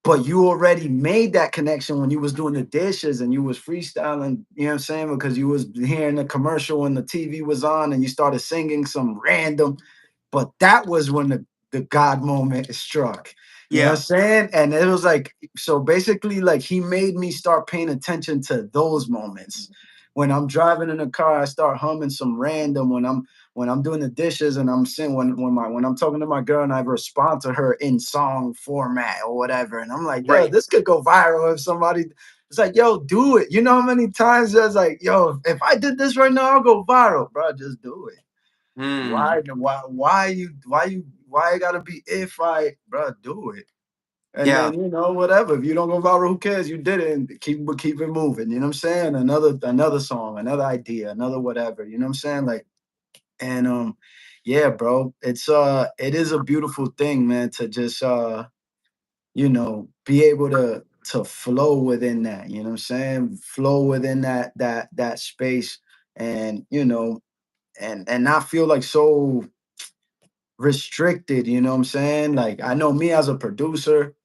[SPEAKER 2] But you already made that connection when you was doing the dishes and you was freestyling, you know what I'm saying? Because you was hearing the commercial and the TV was on and you started singing some random, but that was when the God moment struck. You know what I'm
[SPEAKER 1] Yeah.
[SPEAKER 2] saying? And it was like, so basically, like he made me start paying attention to those moments. When I'm driving in the car, I start humming some random. When I'm doing the dishes and I'm saying when I'm talking to my girl and I respond to her in song format or whatever, and I'm like, yo,
[SPEAKER 1] Right.
[SPEAKER 2] this could go viral if somebody. It's like, yo, do it. You know how many times I was like, yo, if I did this right now, I'll go viral, bro. Just do it.
[SPEAKER 1] Hmm.
[SPEAKER 2] Why it gotta be if I, bro, do it. And
[SPEAKER 1] Yeah.
[SPEAKER 2] then whatever. If you don't go viral, who cares? You did it, and keep it moving. You know what I'm saying? Another song, another idea, another whatever. You know what I'm saying? Like, and yeah, bro. It is a beautiful thing, man, to just be able to flow within that. You know what I'm saying? Flow within that space, and and not feel like so restricted. You know what I'm saying? Like, I know me as a producer,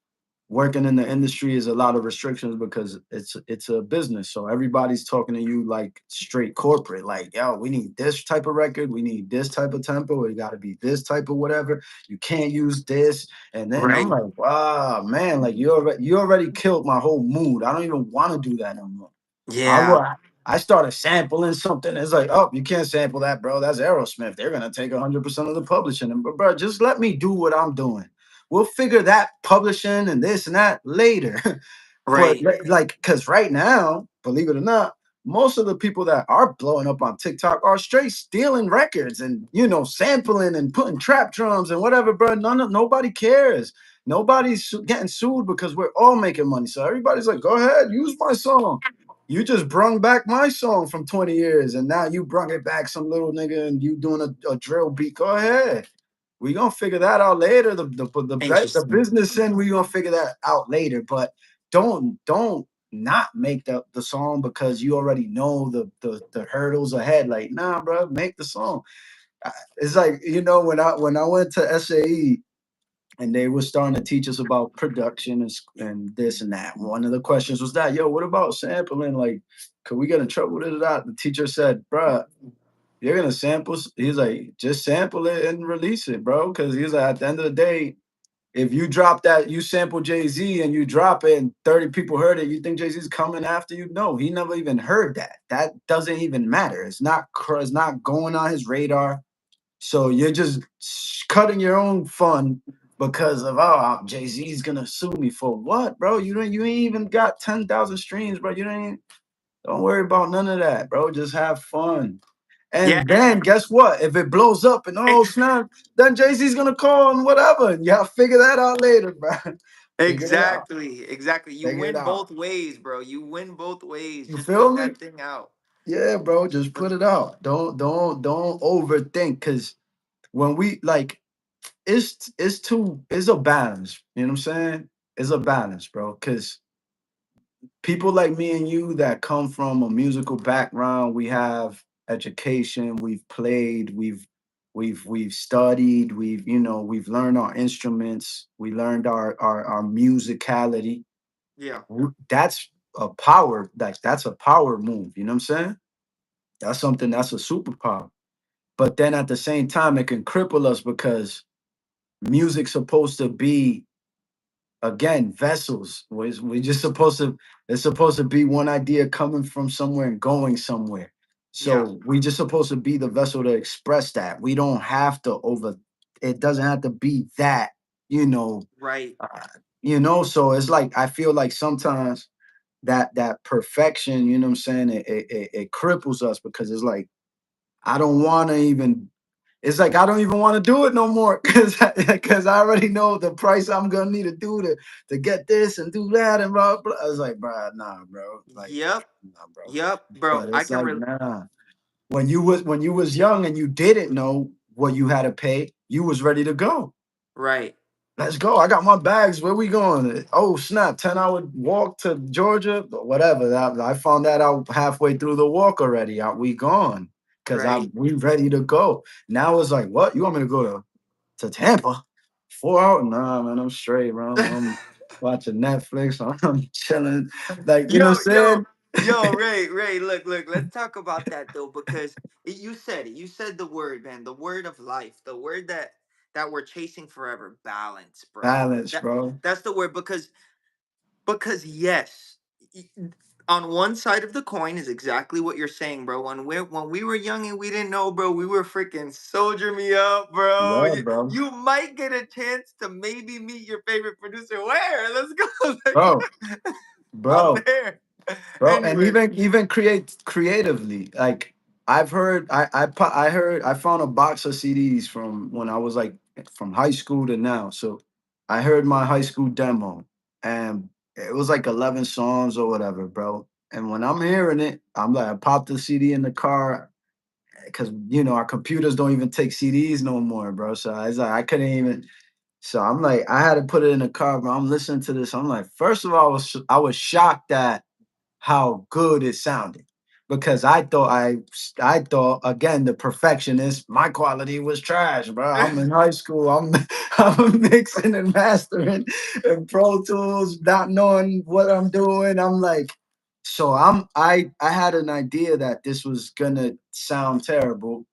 [SPEAKER 2] working in the industry is a lot of restrictions because it's a business. So everybody's talking to you like straight corporate, like, yo, we need this type of record, we need this type of tempo, it got to be this type of whatever. You can't use this. And then I'm
[SPEAKER 1] Right.
[SPEAKER 2] like, wow, man, like you already killed my whole mood. I don't even want to do that no more. I
[SPEAKER 1] Yeah.
[SPEAKER 2] wa- I started sampling something. It's like, oh, you can't sample that, bro. That's Aerosmith. They're gonna take 100% of the publishing. And bro, just let me do what I'm doing. We'll figure that publishing and this and that later. But
[SPEAKER 1] Right.
[SPEAKER 2] like, cause right now, believe it or not, most of the people that are blowing up on TikTok are straight stealing records and sampling and putting trap drums and whatever, bro. Nobody cares. Nobody's getting sued because we're all making money. So everybody's like, go ahead, use my song. You just brung back my song from 20 years, and now you brung it back some little nigga and you doing a drill beat. Go ahead. We gonna figure that out later. The
[SPEAKER 1] Interesting.
[SPEAKER 2] business end, we gonna figure that out later. But don't not make the song because you already know the hurdles ahead. Like, nah, bro, make the song. It's like, when I went to SAE and they were starting to teach us about production and this and that. One of the questions was that, yo, what about sampling? Like, could we get in trouble with that? The teacher said, bruh, you're gonna sample. He's like, just sample it and release it, bro. Because he's like, at the end of the day, if you drop that, you sample Jay Z and you drop it, and 30 people heard it, you think Jay Z's coming after you? No, he never even heard that. That doesn't even matter. It's not going on his radar. So you're just cutting your own fun because of, Jay Z's gonna sue me for what, bro? You ain't even got 10,000 streams, bro. Don't worry about none of that, bro. Just have fun.
[SPEAKER 1] Yeah.
[SPEAKER 2] And then guess what? If it blows up and oh snap, then Jay Z's gonna call and whatever. And y'all figure that out later, bro. Figure it out.
[SPEAKER 1] Exactly. Exactly. You
[SPEAKER 2] Figure it
[SPEAKER 1] win
[SPEAKER 2] out.
[SPEAKER 1] both ways, bro. You win both ways.
[SPEAKER 2] You
[SPEAKER 1] Just
[SPEAKER 2] feel
[SPEAKER 1] put
[SPEAKER 2] me?
[SPEAKER 1] that thing out.
[SPEAKER 2] Yeah, bro. Just
[SPEAKER 1] But
[SPEAKER 2] put it out. Don't overthink, because when we like it's a balance. You know what I'm saying? It's a balance, bro. Because people like me and you that come from a musical background, we have education, we've played, we've studied, we've learned our instruments, we learned our musicality.
[SPEAKER 1] yeah.
[SPEAKER 2] That's a power, that's a power move. You know what I'm saying? That's a superpower. But then at the same time, it can cripple us because music's supposed to be, again, vessels. We just supposed to, it's supposed to be one idea coming from somewhere and going somewhere.
[SPEAKER 1] Yeah.
[SPEAKER 2] So we just supposed to be the vessel to express that. We don't have to over, it doesn't have to be that, you know,
[SPEAKER 1] Right.
[SPEAKER 2] uh, so it's like I feel like sometimes that perfection, you know what I'm saying, it cripples us because it's like I don't want to even. It's like I don't even want to do it no more because I already know the price I'm gonna need to do to get this and do that and blah blah. I was like, bro, nah, bro, like,
[SPEAKER 1] Yep.
[SPEAKER 2] nah, bro.
[SPEAKER 1] Yep, bro.
[SPEAKER 2] But
[SPEAKER 1] I
[SPEAKER 2] it's
[SPEAKER 1] can
[SPEAKER 2] like,
[SPEAKER 1] re-
[SPEAKER 2] nah. When you was young and you didn't know what you had to pay, you was ready to go.
[SPEAKER 1] right.
[SPEAKER 2] Let's go. I got my bags. Where we going? Oh snap! 10-hour walk to Georgia. Whatever. I found that out halfway through the walk already. We gone because
[SPEAKER 1] Right.
[SPEAKER 2] we ready to go. Now it's like, what? You want me to go to Tampa? 4 hours? Nah, man. I'm straight, bro. I'm watching Netflix. I'm chilling. Like, you know
[SPEAKER 1] Yo,
[SPEAKER 2] what I'm
[SPEAKER 1] yo,
[SPEAKER 2] saying?
[SPEAKER 1] yo, Ray, look, look, let's talk about that though, because you said it. You said the word, man, the word of life, the word that we're chasing forever, balance, bro.
[SPEAKER 2] Balance, bro.
[SPEAKER 1] That's the word because yes, y- on one side of the coin is exactly what you're saying, bro. When we were young and we didn't know, bro, we were freaking soldier me up, bro.
[SPEAKER 2] Yeah,
[SPEAKER 1] You,
[SPEAKER 2] bro.
[SPEAKER 1] you might get a chance to maybe meet your favorite producer. Where? Let's go.
[SPEAKER 2] Bro,
[SPEAKER 1] I'm
[SPEAKER 2] bro.
[SPEAKER 1] there.
[SPEAKER 2] Bro, and
[SPEAKER 1] Anyways,
[SPEAKER 2] even creatively, like I've heard, I heard, I found a box of CDs from when I was like from high school to now. So I heard my high school demo, and it was like 11 songs or whatever, bro. And when I'm hearing it, I'm like, I popped the CD in the car because our computers don't even take CDs no more, bro. So I was like, I couldn't even. So I'm like, I had to put it in the car, bro. I'm listening to this. I'm like, first of all, I was shocked that how good it sounded because I thought again, the perfectionist, my quality was trash, bro. I'm in high school. I'm mixing and mastering and Pro Tools, not knowing what I'm doing. I'm like, so I had an idea that this was gonna sound terrible.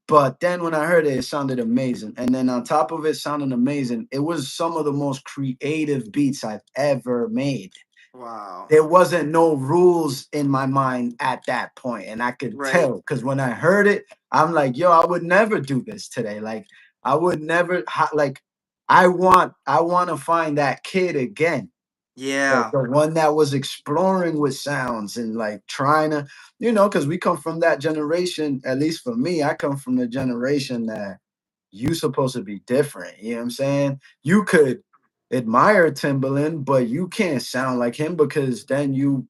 [SPEAKER 2] But then when I heard it, it sounded amazing. And then on top of it sounding amazing, it was some of the most creative beats I've ever made.
[SPEAKER 1] wow.
[SPEAKER 2] There wasn't no rules in my mind at that point, and I could
[SPEAKER 1] Right.
[SPEAKER 2] tell because when I heard it, I'm like, yo, I would never do this today. Like, I would never like. I want to find that kid again,
[SPEAKER 1] Yeah.
[SPEAKER 2] the one that was exploring with sounds and like trying to, because we come from that generation. At least for me, I come from the generation that you supposed to be different. You know what I'm saying? You could. admire Timberland, but you can't sound like him because then you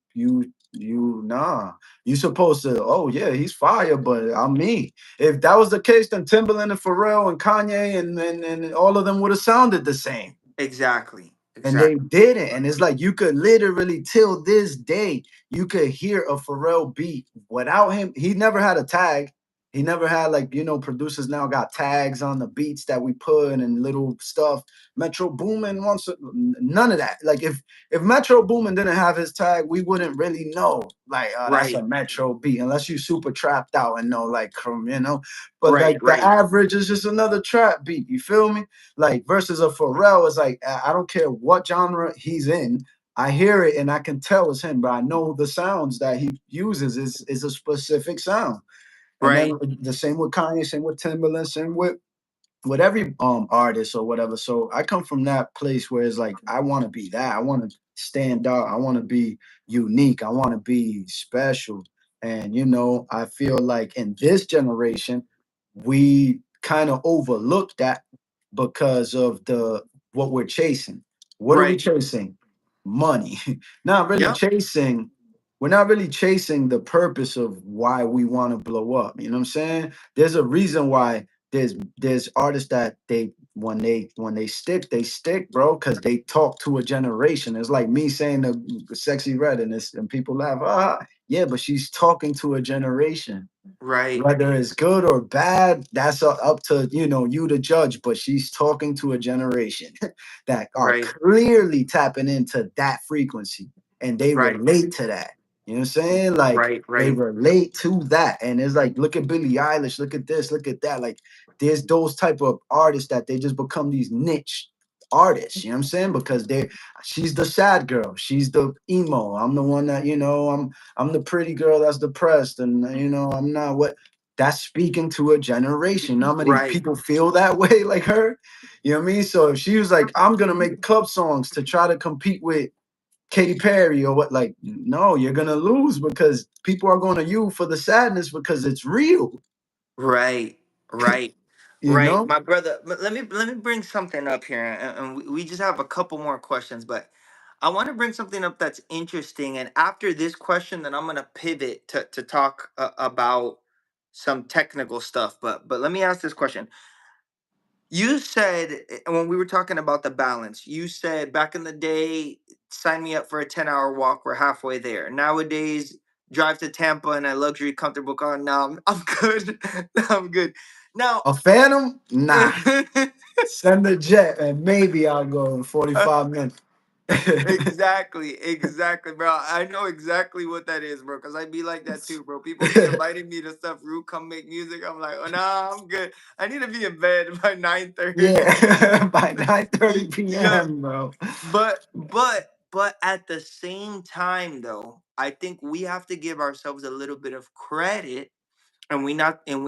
[SPEAKER 2] nah. You supposed to, oh yeah, he's fire, but I'm me. If that was the case, then Timberland and Pharrell and Kanye and all of them would have sounded the same.
[SPEAKER 1] Exactly.
[SPEAKER 2] And they
[SPEAKER 1] Exactly.
[SPEAKER 2] didn't. And it's like you could literally till this day, you could hear a Pharrell beat without him. He never had a tag. He never had like, producers now got tags on the beats that we put and little stuff. Metro Boomin wants none of that. Like if Metro Boomin didn't have his tag, we wouldn't really know. Like, oh, that's a
[SPEAKER 1] Right.
[SPEAKER 2] Metro beat, unless you super trapped out and know, like, But
[SPEAKER 1] Right.
[SPEAKER 2] like the
[SPEAKER 1] Right.
[SPEAKER 2] average is just another trap beat. You feel me? Like versus a Pharrell is like I don't care what genre he's in. I hear it and I can tell it's him, but I know the sounds that he uses is a specific sound. And then
[SPEAKER 1] Right.
[SPEAKER 2] the same with Kanye, same with Timberland, same with every artist or whatever. So I come from that place where it's like I want to be that. I want to stand out. I want to be unique. I want to be special. And I feel like in this generation, we kind of overlook that because of the what we're chasing. What are we
[SPEAKER 1] Right.
[SPEAKER 2] chasing? Money. Not really
[SPEAKER 1] Yep.
[SPEAKER 2] chasing. We're not really chasing the purpose of why we want to blow up. You know what I'm saying? There's a reason why there's artists that when they stick, bro, because they talk to a generation. It's like me saying the sexy red and people laugh. Yeah, but she's talking to a generation.
[SPEAKER 1] Right.
[SPEAKER 2] Whether it's good or bad, that's up to you to judge. But she's talking to a generation that are
[SPEAKER 1] Right.
[SPEAKER 2] clearly tapping into that frequency, and they
[SPEAKER 1] Right.
[SPEAKER 2] relate to that. You know what I'm saying? Like
[SPEAKER 1] Right.
[SPEAKER 2] they
[SPEAKER 1] Right.
[SPEAKER 2] relate to that, and it's like, look at Billie Eilish, look at this, look at that. Like there's those type of artists that they just become these niche artists. You know what I'm saying? Because she's the sad girl, she's the emo. I'm the one that I'm the pretty girl that's depressed, and I'm not what. That's speaking to a generation. How many
[SPEAKER 1] Right.
[SPEAKER 2] people feel that way like her? You know what I mean? So if she was like, I'm gonna make club songs to try to compete with Katy Perry or what, like, no, you're gonna lose because people are gonna you for the sadness because it's real,
[SPEAKER 1] Right. Right.
[SPEAKER 2] you
[SPEAKER 1] Right.
[SPEAKER 2] know?
[SPEAKER 1] My brother, let me bring something up here, and we just have a couple more questions, but I want to bring something up that's interesting. And after this question, then I'm gonna pivot to talk about some technical stuff. But let me ask this question. You said when we were talking about the balance, you said back in the day, sign me up for a 10-hour walk. We're halfway there. Nowadays, drive to Tampa in a luxury, comfortable car. No, I'm good. I'm good. Now,
[SPEAKER 2] A phantom? Nah. Send the jet and maybe I'll go in 45 minutes.
[SPEAKER 1] exactly, exactly, bro. I know exactly what that is, bro. Cause I be like that too, bro. People be inviting me to stuff. Root, come make music. I'm like, oh nah, I'm good. I need to be in bed by 9:30.
[SPEAKER 2] Yeah, by 9:30
[SPEAKER 1] Yeah,
[SPEAKER 2] p.m., bro.
[SPEAKER 1] but at the same time though, I think we have to give ourselves a little bit of credit, and we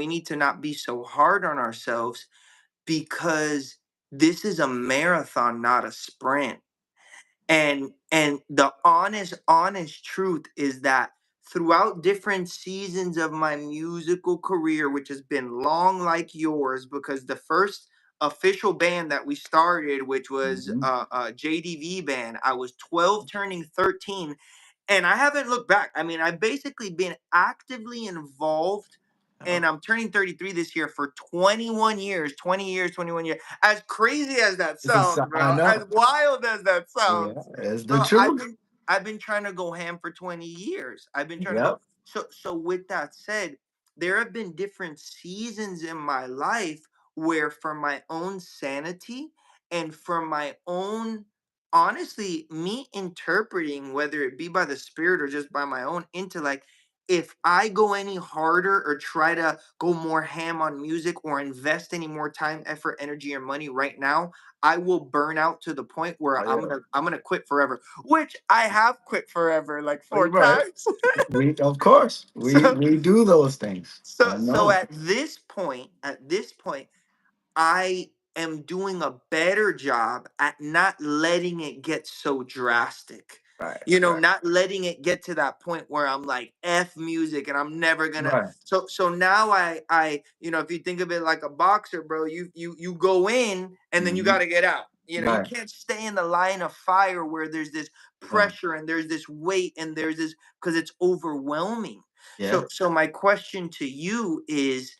[SPEAKER 1] need to not be so hard on ourselves, because this is a marathon, not a sprint. And the honest truth is that throughout different seasons of my musical career, which has been long like yours, because the first official band that we started, which was
[SPEAKER 2] Mhm.
[SPEAKER 1] JDV band, I was 12 turning 13, and I haven't looked back. I mean, I've basically been actively involved,
[SPEAKER 2] Yep.
[SPEAKER 1] and I'm turning 33 this year, for 21 years, 20 years, 21 years. As crazy as that sounds,
[SPEAKER 2] I
[SPEAKER 1] bro, as
[SPEAKER 2] know.
[SPEAKER 1] wild as that
[SPEAKER 2] Yeah,
[SPEAKER 1] sounds,
[SPEAKER 2] it's the
[SPEAKER 1] bro,
[SPEAKER 2] truth.
[SPEAKER 1] I've been trying to go ham for 20 years. I've been trying to go.
[SPEAKER 2] Yep.
[SPEAKER 1] So with that said, there have been different seasons in my life where, for my own sanity and for my own, honestly, me interpreting, whether it be by the spirit or just by my own intellect, if I go any harder or try to go more ham on music or invest any more time, effort, energy, or money right now, I will burn out to the point
[SPEAKER 2] Oh
[SPEAKER 1] where
[SPEAKER 2] yeah.
[SPEAKER 1] I'm gonna quit forever, which I have quit forever like
[SPEAKER 2] Oh, you're
[SPEAKER 1] four
[SPEAKER 2] right.
[SPEAKER 1] times.
[SPEAKER 2] We of course we
[SPEAKER 1] so
[SPEAKER 2] we do those things. I
[SPEAKER 1] so
[SPEAKER 2] know.
[SPEAKER 1] at this point, I am doing a better job at not letting it get so drastic.
[SPEAKER 2] Right. Right.
[SPEAKER 1] Not letting it get to that point where I'm like F music and I'm never gonna.
[SPEAKER 2] Right.
[SPEAKER 1] So now if you think of it like a boxer, bro, you go in and then you
[SPEAKER 2] Mhm.
[SPEAKER 1] gotta get out. You
[SPEAKER 2] Right.
[SPEAKER 1] can't stay in the line of fire where there's this
[SPEAKER 2] Right.
[SPEAKER 1] pressure and there's this weight and there's this, because it's overwhelming.
[SPEAKER 2] Yeah.
[SPEAKER 1] So my question to you is,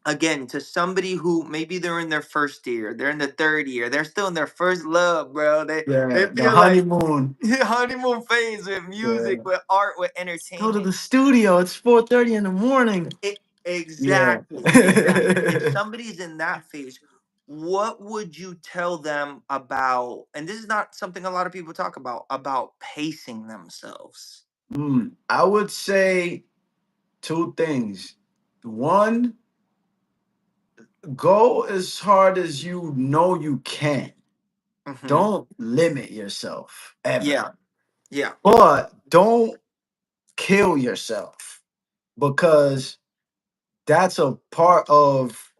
[SPEAKER 1] again, to somebody who maybe they're in their first year, they're in the third year, they're still in their first love, bro. They
[SPEAKER 2] Yeah. The
[SPEAKER 1] feel like
[SPEAKER 2] honeymoon.
[SPEAKER 1] honeymoon phase with music,
[SPEAKER 2] Yeah.
[SPEAKER 1] with art, with
[SPEAKER 2] Let's go to
[SPEAKER 1] entertainment.
[SPEAKER 2] the studio. It's 4:30 in the morning. Yeah.
[SPEAKER 1] Exactly, exactly. If somebody's in that phase, what would you tell them about? And this is not something a lot of people talk about pacing themselves.
[SPEAKER 2] I would say two things. One, go as hard as you know you can.
[SPEAKER 1] Hmm.
[SPEAKER 2] Don't limit yourself ever.
[SPEAKER 1] Yeah, yeah,
[SPEAKER 2] But don't kill yourself because that's a part of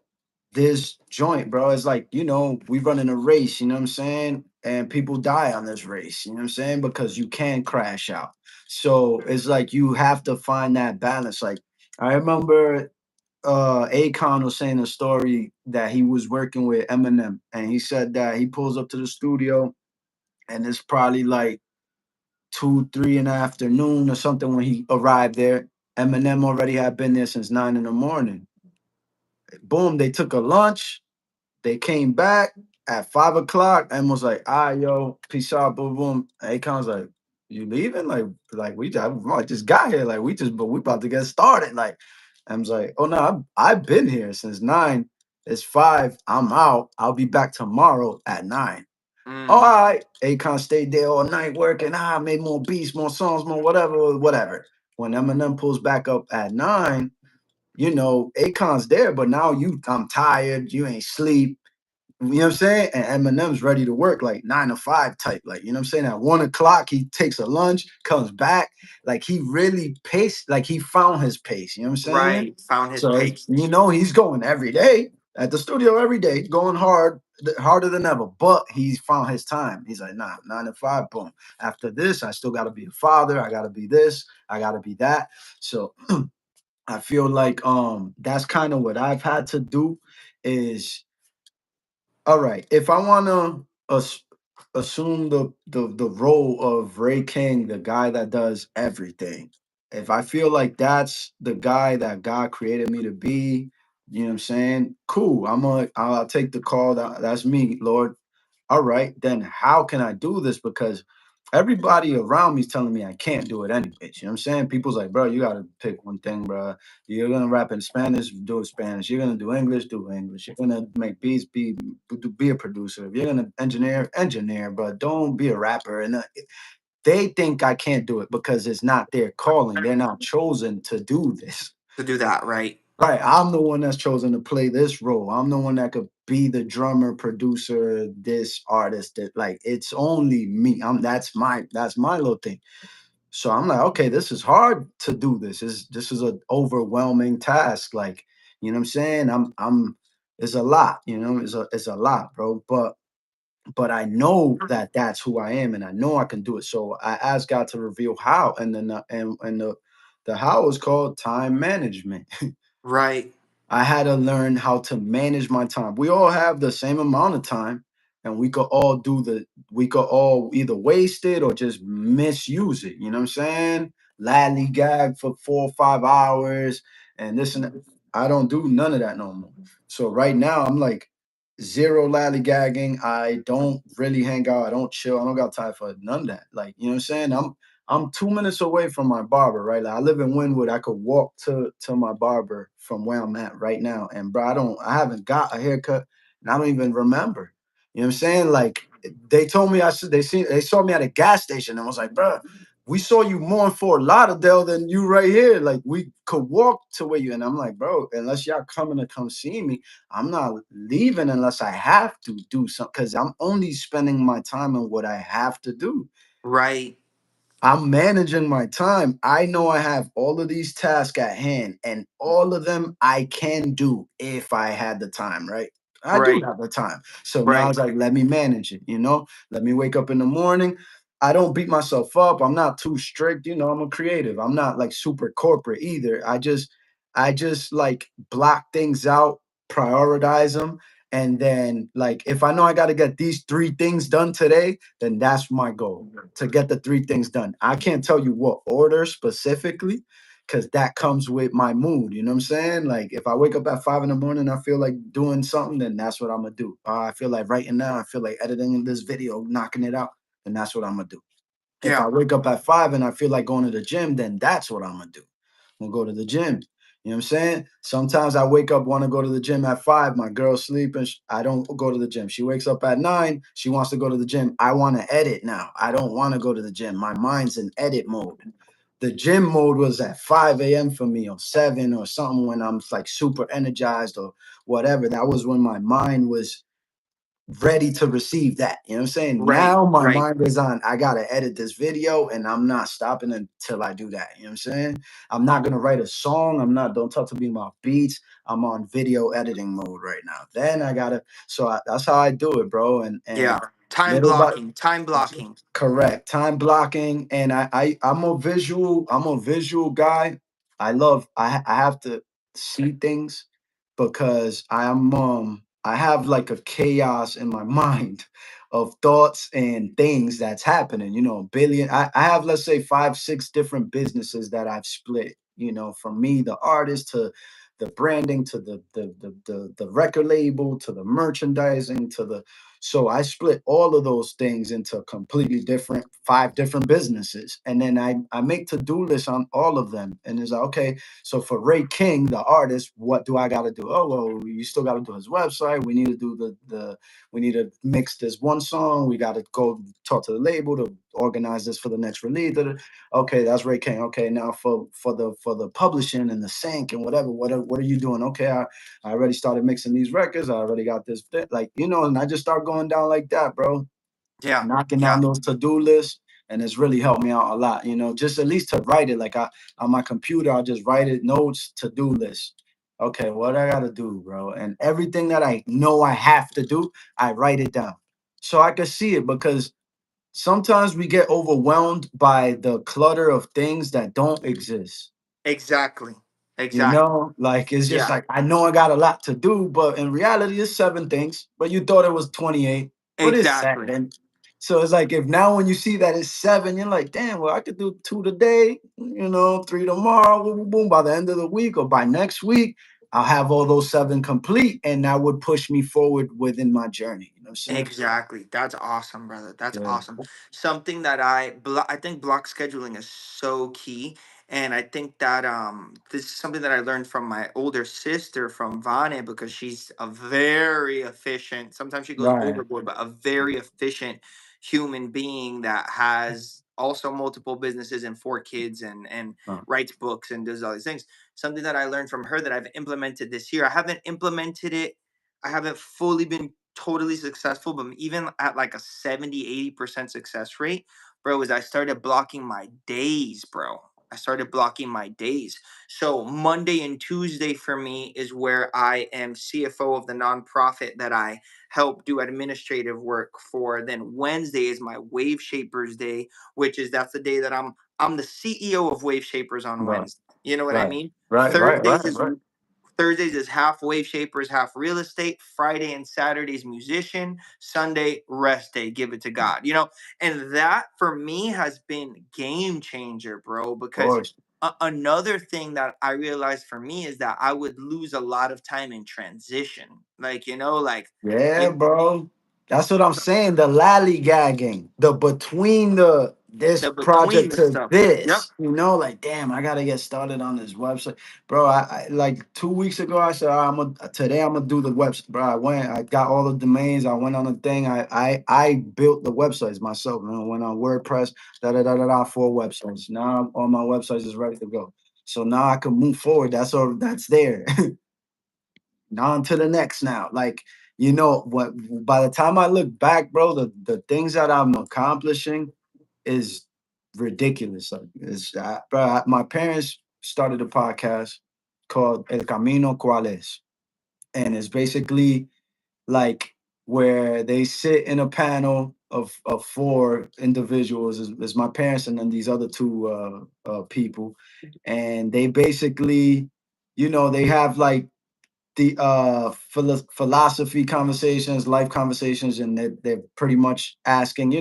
[SPEAKER 2] this joint, bro. It's like, we running a race, you know what I'm saying? And people die on this race, you know what I'm saying? Because you can crash out. So it's like you have to find that balance. Like I remember Akon was saying a story that he was working with Eminem, and he said that he pulls up to the studio and it's probably like 2, 3 in the afternoon or something when he arrived there. Eminem already had been there since 9 in the morning. Boom, they took a lunch. They came back at 5 o'clock and was like, yo, peace out, boom, boom. Akon's like, you leaving? Like I just got here. Like but we about to get started. Like, I was like, oh no, I've been here since 9. It's 5. I'm out. I'll be back tomorrow at 9. All
[SPEAKER 1] mm,
[SPEAKER 2] right. Akon stayed there all night working. Made more beats, more songs, more whatever, whatever. When Eminem pulls back up at 9, Akon's there, but now I'm tired. You ain't sleep. You know what I'm saying? And Eminem's ready to work like 9 to 5 type. Like, you know what I'm saying? At 1 o'clock, he takes a lunch, comes back. Like he really paced, like he found his pace. You know what I'm saying?
[SPEAKER 1] right. Found his
[SPEAKER 2] So
[SPEAKER 1] pace.
[SPEAKER 2] he's going every day at the studio every day, going hard, harder than ever. But he's found his time. He's like, nah, 9 to 5, boom. After this, I still gotta be a father. I gotta be this, I gotta be that. So I feel like that's kind of what I've had to do is all right. If I want to assume the role of Ray King, the guy that does everything, if I feel like that's the guy that God created me to be, you know what I'm saying? Cool. I'll take the call. That's me, Lord. All right, then how can I do this? Because everybody around me is telling me I can't do it anyways. You know what I'm saying? People's like, bro, you gotta pick one thing, bro. You're gonna rap in Spanish, do it Spanish. You're gonna do English, do English. You're gonna make beats, be a producer. If you're gonna engineer, bro. Don't be a rapper. And they think I can't do it because it's not their calling. They're not chosen to do this.
[SPEAKER 1] To do that, right?
[SPEAKER 2] Right, I'm the one that's chosen to play this role. I'm the one that could be the drummer, producer, this artist. That like it's only me. That's my little thing. So I'm like, okay, this is hard to do. This is an overwhelming task. Like, you know what I'm saying? I'm it's a lot. It's a lot, bro. But I know that that's who I am, and I know I can do it. So I asked God to reveal how, and then the how is called time management.
[SPEAKER 1] Right,
[SPEAKER 2] I had to learn how to manage my time. We all have the same amount of time, and we could all either waste it or just misuse it. You know what I'm saying? Gag for 4 or 5 hours and this and that. I don't do none of that no more. So right now I'm like zero gagging. I don't really hang out. I don't chill. I don't got time for none of that. Like, you know what I'm saying? I'm 2 minutes away from my barber, right? Like I live in Wynwood. I could walk to my barber from where I'm at right now. And bro, I haven't got a haircut and I don't even remember. You know what I'm saying? Like they told me they saw me at a gas station and was like, bro, we saw you more in Fort Lauderdale than you right here. Like we could walk to where you and I'm like, bro, unless y'all coming to come see me, I'm not leaving unless I have to do something because I'm only spending my time on what I have to do.
[SPEAKER 1] right,
[SPEAKER 2] I'm managing my time. I know I have all of these tasks at hand, and all of them I can do if I had the time, right? I do
[SPEAKER 1] right,
[SPEAKER 2] have the time. So now
[SPEAKER 1] right,
[SPEAKER 2] it's like, let me manage it, you know? Let me wake up in the morning. I don't beat myself up. I'm not too strict, I'm a creative. I'm not like super corporate either. I just like block things out, prioritize them, And then, like, if I know I got to get these three things done today, then that's my goal, to get the three things done. I can't tell you what order specifically, because that comes with my mood. You know what I'm saying? Like, if I wake up at 5 in the morning, I feel like doing something, then that's what I'm gonna do. I feel like writing now, I feel like editing this video, knocking it out, then that's what I'm gonna do. If
[SPEAKER 1] Yeah.
[SPEAKER 2] I wake up at 5 and I feel like going to the gym, then that's what I'm gonna do. I'm gonna go to the gym. You know what I'm saying? Sometimes I wake up, want to go to the gym at 5. My girl's sleeping. I don't go to the gym. She wakes up at 9. She wants to go to the gym. I want to edit now. I don't want to go to the gym. My mind's in edit mode. The gym mode was at 5 a.m. for me, or 7 or something, when I'm like super energized or whatever. That was when my mind was ready to receive that. You know what I'm saying?
[SPEAKER 1] Right.
[SPEAKER 2] Now my
[SPEAKER 1] Right.
[SPEAKER 2] mind is on, I gotta edit this video, and I'm not stopping until I do that. You know what I'm saying? I'm not gonna write a song. I'm not, don't talk to me about beats. I'm on video editing mode right now. Then I gotta, that's how I do it, bro. And
[SPEAKER 1] Yeah. Time
[SPEAKER 2] little by
[SPEAKER 1] blocking. Time blocking.
[SPEAKER 2] correct, time blocking. And I'm a visual guy. I have to see things, because I have like a chaos in my mind of thoughts and things that's happening. Billion. I have, let's say, 5, 6 different businesses that I've split. From me, the artist, to the branding, to the record label, to the merchandising, to the so I split all of those things into completely different 5 different businesses. And then I make to-do lists on all of them. And it's like, okay, so for Rey King, the artist, what do I gotta do? Oh, well, you still gotta do his website. We need to do the we need to mix this one song. We gotta go talk to the label to organize this for the next release. Okay, that's Rey King. Okay, now for the publishing and the sync and whatever, what are you doing? Okay, I already started mixing these records. I already got this like, and I just start going down like that, bro,
[SPEAKER 1] Yeah.
[SPEAKER 2] knocking down
[SPEAKER 1] Yeah.
[SPEAKER 2] those to-do lists. And it's really helped me out a lot, just at least to write it. Like, on my computer, I'll just write it, notes, to-do list. Okay, what I gotta do, bro? And everything that I know I have to do, I write it down so I can see it, because sometimes we get overwhelmed by the clutter of things that don't exist.
[SPEAKER 1] Exactly. Exactly.
[SPEAKER 2] Like, it's just
[SPEAKER 1] Yeah.
[SPEAKER 2] like, I know I got a lot to do, but in reality, it's 7 things. But you thought it was 28, but it's
[SPEAKER 1] Exactly.
[SPEAKER 2] 7. So it's like, if now when you see that it's 7, you're like, damn, well, I could do 2 today, 3 tomorrow, boom, boom, boom. By the end of the week or by next week, I'll have all those 7 complete, and that would push me forward within my journey. You know what I'm saying?
[SPEAKER 1] Exactly. That's awesome, brother. That's
[SPEAKER 2] Yeah.
[SPEAKER 1] awesome. Something that I think block scheduling is so key. And I think that this is something that I learned from my older sister from Vane, because she's a very efficient, sometimes she goes
[SPEAKER 2] Right.
[SPEAKER 1] overboard, but a very efficient human being that has also multiple businesses and 4 kids, and
[SPEAKER 2] Uh,
[SPEAKER 1] writes books and does all these things. Something that I learned from her that I've implemented this year. I haven't implemented it, I haven't fully been totally successful, but even at like a 70-80% success rate, bro, is I started blocking my days, bro. I started blocking my days. So Monday and Tuesday for me is where I am CFO of the nonprofit that I help do administrative work for. Then Wednesday is my Wave Shapers Day, which is that's the day that I'm the CEO of Wave Shapers on
[SPEAKER 2] right.
[SPEAKER 1] Wednesday. You know what I
[SPEAKER 2] Right.
[SPEAKER 1] mean?
[SPEAKER 2] Right. Right.
[SPEAKER 1] Thursdays
[SPEAKER 2] Right.
[SPEAKER 1] is
[SPEAKER 2] Right.
[SPEAKER 1] Half wave shapers, half real estate. Friday and Saturdays musician. Sunday rest day. Give it to God. And that for me has been game changer, bro.
[SPEAKER 2] Of
[SPEAKER 1] Because
[SPEAKER 2] course.
[SPEAKER 1] another thing that I realized for me is that I would lose a lot of time in transition. Like
[SPEAKER 2] Yeah,
[SPEAKER 1] you,
[SPEAKER 2] bro. That's what I'm saying. The lollygagging, the between this
[SPEAKER 1] the between
[SPEAKER 2] project
[SPEAKER 1] the
[SPEAKER 2] to
[SPEAKER 1] stuff. Yep.
[SPEAKER 2] this, like, damn, I gotta get started on this website, bro. I like 2 weeks ago, I said, "All right, today I'm gonna do the website, bro." I got all the domains. I went on the thing. I built the websites myself. Went on WordPress, da da da da da, 4 websites. Now all my websites is ready to go. So now I can move forward. That's all. That's there. On to the next now. Like, what, by the time I look back, bro, the things that I'm accomplishing is ridiculous. Like, my parents started a podcast called El Camino Cuál es. And it's basically like where they sit in a panel of 4 individuals, is my parents and then these other two people. And they basically, they have like the philosophy conversations, life conversations, and they're pretty much asking,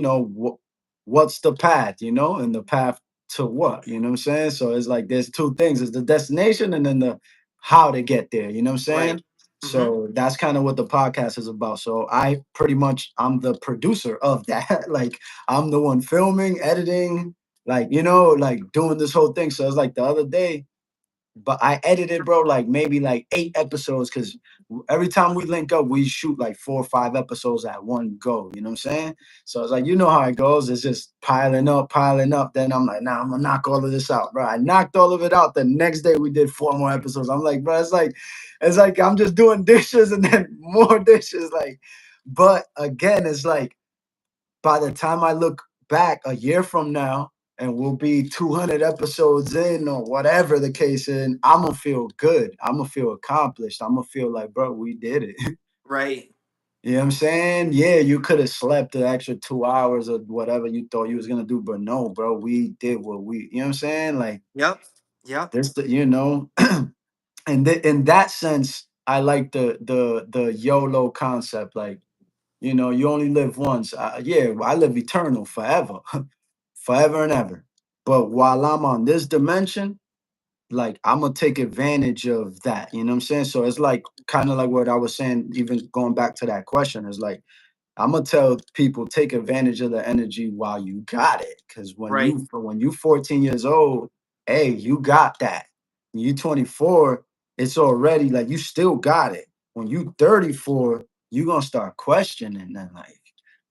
[SPEAKER 2] what's the path, and the path to what, you know what I'm saying? So it's like there's two things: it's the destination and then the how to get there. You know what I'm
[SPEAKER 1] Right.
[SPEAKER 2] saying?
[SPEAKER 1] Hmm.
[SPEAKER 2] So that's kind of what the podcast is about. So I'm the producer of that. Like I'm the one filming, editing, like like doing this whole thing. So it's like the other day, but I edited, bro, like maybe like 8 episodes because every time we link up, we shoot like 4 or 5 episodes at one go. You know what I'm saying? So it's like, how it goes. It's just piling up, piling up. Then I'm like, nah, I'm gonna knock all of this out, bro. I knocked all of it out. The next day we did 4 more episodes. I'm like, bro, it's like I'm just doing dishes and then more dishes. Like, but again, it's like by the time I look back a year from now and we'll be 200 episodes in or whatever the case is, I'm gonna feel good. I'm gonna feel accomplished. I'm gonna feel like, bro, we did it.
[SPEAKER 1] Right.
[SPEAKER 2] You know what I'm saying? Yeah, you could have slept the extra 2 hours or whatever you thought you was gonna do, but no, bro, we did what you know what I'm saying? Like
[SPEAKER 1] Yep. Yep.
[SPEAKER 2] this, and in that sense, I like the YOLO concept. Like, you only live once. Yeah, I live eternal forever, forever and ever. But while I'm on this dimension, like I'm gonna take advantage of that. You know what I'm saying? So it's like kind of like what I was saying, even going back to that question, is like I'm gonna tell people take advantage of the energy while you got it. Cause
[SPEAKER 1] Right.
[SPEAKER 2] when you 14 years old, hey, you got that. When you 24, it's already like you still got it. When you 34, you gonna start questioning and like,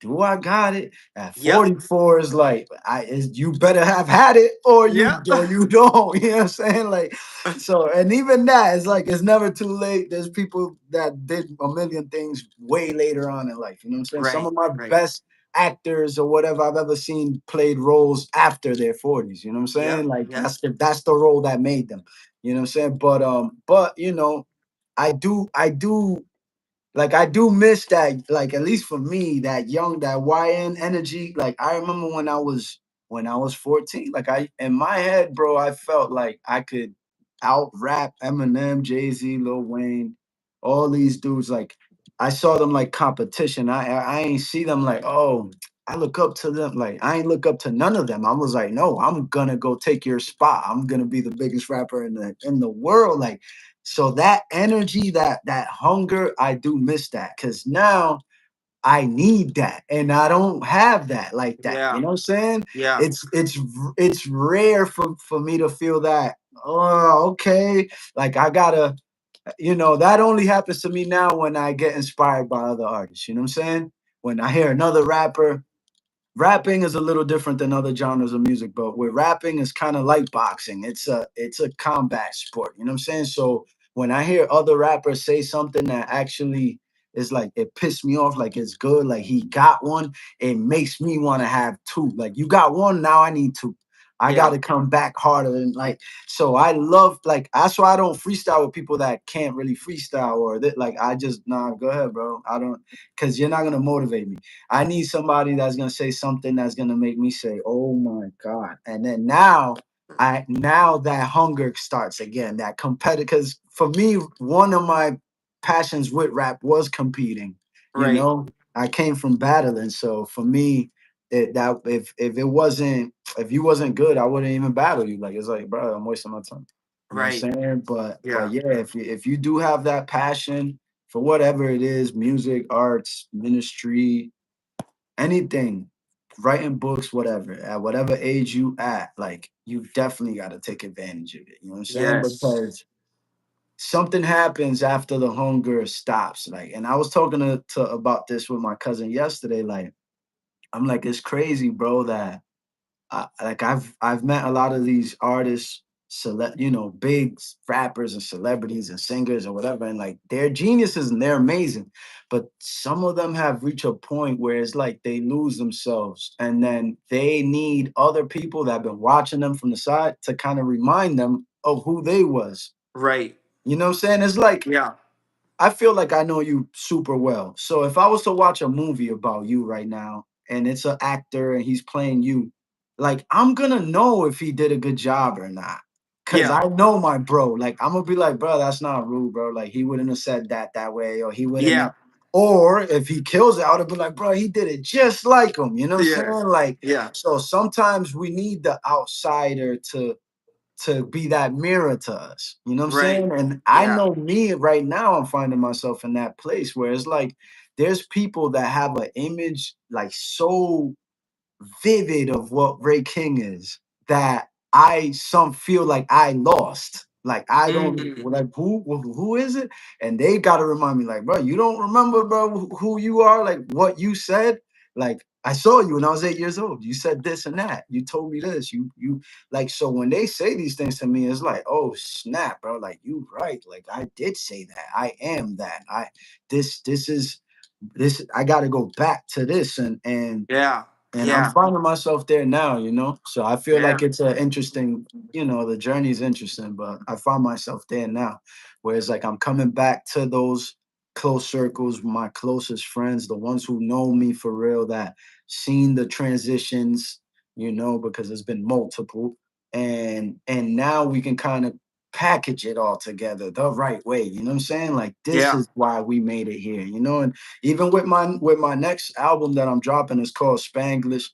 [SPEAKER 2] do I got it? At
[SPEAKER 1] Yep.
[SPEAKER 2] 44 is like you better have had it or you
[SPEAKER 1] Yep.
[SPEAKER 2] or you don't. You know what I'm saying? Like so, and even that is like it's never too late. There's people that did a million things way later on in life. You know what I'm saying? Some
[SPEAKER 1] Right.
[SPEAKER 2] of my
[SPEAKER 1] Right.
[SPEAKER 2] best actors or whatever I've ever seen played roles after their 40s. You know what I'm saying?
[SPEAKER 1] Yep.
[SPEAKER 2] Like
[SPEAKER 1] Yep.
[SPEAKER 2] that's the role that made them. You know what I'm saying? But I do like I do miss that, like at least for me, that that YN energy. Like I remember when I was 14, like I in my head, bro, I felt like I could out rap Eminem, Jay-Z, Lil Wayne, all these dudes. Like I saw them like competition. I ain't see them like, oh, I look up to them. Like I ain't look up to none of them. I was like, no, I'm gonna go take your spot. I'm gonna be the biggest rapper in the world. Like so that energy, that hunger, I do miss that because now I need that, and I don't have that like that. You
[SPEAKER 1] Yeah.
[SPEAKER 2] know what I'm saying?
[SPEAKER 1] Yeah.
[SPEAKER 2] It's rare for me to feel that. Oh, okay. Like I gotta, that only happens to me now when I get inspired by other artists. You know what I'm saying? When I hear another rapper. Rapping is a little different than other genres of music, but with rapping it's kind of like boxing. It's a combat sport. You know what I'm saying? So when I hear other rappers say something that actually is like it pissed me off, like it's good, like he got one, it makes me want to have two. Like you got one, now I need two. I got
[SPEAKER 1] Yeah.
[SPEAKER 2] to come back harder and like so I love like that's why I don't freestyle with people that can't really freestyle or that like I just nah go ahead bro I don't because you're not gonna motivate me. I need somebody that's gonna say something that's gonna make me say, "Oh my god!" And then now that hunger starts again. That competitive. Because for me, one of my passions with rap was competing. You
[SPEAKER 1] Right.
[SPEAKER 2] know, I came from battling, so for me, that if it wasn't if you wasn't good, I wouldn't even battle you. Like it's like, bro, I'm wasting my time. You know what
[SPEAKER 1] Right.
[SPEAKER 2] I'm saying? But
[SPEAKER 1] Yeah.
[SPEAKER 2] yeah, if you do have that passion for whatever it is, music, arts, ministry, anything, writing books, whatever, at whatever age you at, like you definitely got to take advantage of it. You know what I'm saying?
[SPEAKER 1] Yes.
[SPEAKER 2] Because something happens after the hunger stops. Like, and I was talking to about this with my cousin yesterday. Like, I'm like, it's crazy, bro, that like I've met a lot of these artists, big rappers and celebrities and singers or whatever, and like they're geniuses and they're amazing, but some of them have reached a point where it's like they lose themselves, and then they need other people that have been watching them from the side to kind of remind them of who they was.
[SPEAKER 1] Right.
[SPEAKER 2] You know what I'm saying? It's like
[SPEAKER 1] Yeah.
[SPEAKER 2] I feel like I know you super well. So if I was to watch a movie about you right now and it's an actor and he's playing you, like I'm gonna know if he did a good job or not. Cause
[SPEAKER 1] Yeah.
[SPEAKER 2] I know my bro. Like I'm gonna be like, bro, that's not rude, bro. Like he wouldn't have said that way, or he wouldn't have.
[SPEAKER 1] Yeah.
[SPEAKER 2] Or if he kills it, I would have been like, bro, he did it just like him. You know what I'm
[SPEAKER 1] Yeah.
[SPEAKER 2] saying? Like,
[SPEAKER 1] Yeah.
[SPEAKER 2] so sometimes we need the outsider to be that mirror to us. You know what I'm
[SPEAKER 1] Right.
[SPEAKER 2] saying? And I
[SPEAKER 1] Yeah.
[SPEAKER 2] know me right now, I'm finding myself in that place where it's like there's people that have an image like so vivid of what Ray King is that I some feel like I lost. Like I don't
[SPEAKER 1] Mm.
[SPEAKER 2] like who is it? And they gotta remind me, like, bro, you don't remember, bro, who you are, like what you said. Like I saw you when I was 8 years old. You said this and that. You told me this. You like so when they say these things to me, it's like, oh snap, bro. Like you right. Like I did say that. I am that. This is this I gotta go back to this
[SPEAKER 1] Yeah.
[SPEAKER 2] and I'm
[SPEAKER 1] Yeah.
[SPEAKER 2] finding myself there now, you know. So I feel
[SPEAKER 1] Yeah.
[SPEAKER 2] like it's an interesting, you know, the journey is interesting, but I find myself there now, where it's like I'm coming back to those close circles, my closest friends, the ones who know me for real, that seen the transitions, you know, because there's been multiple, and now we can kind of package it all together the right way. You know what I'm saying? Like this
[SPEAKER 1] Yeah.
[SPEAKER 2] is why we made it here, you know. And even with my next album that I'm dropping is called Spanglish,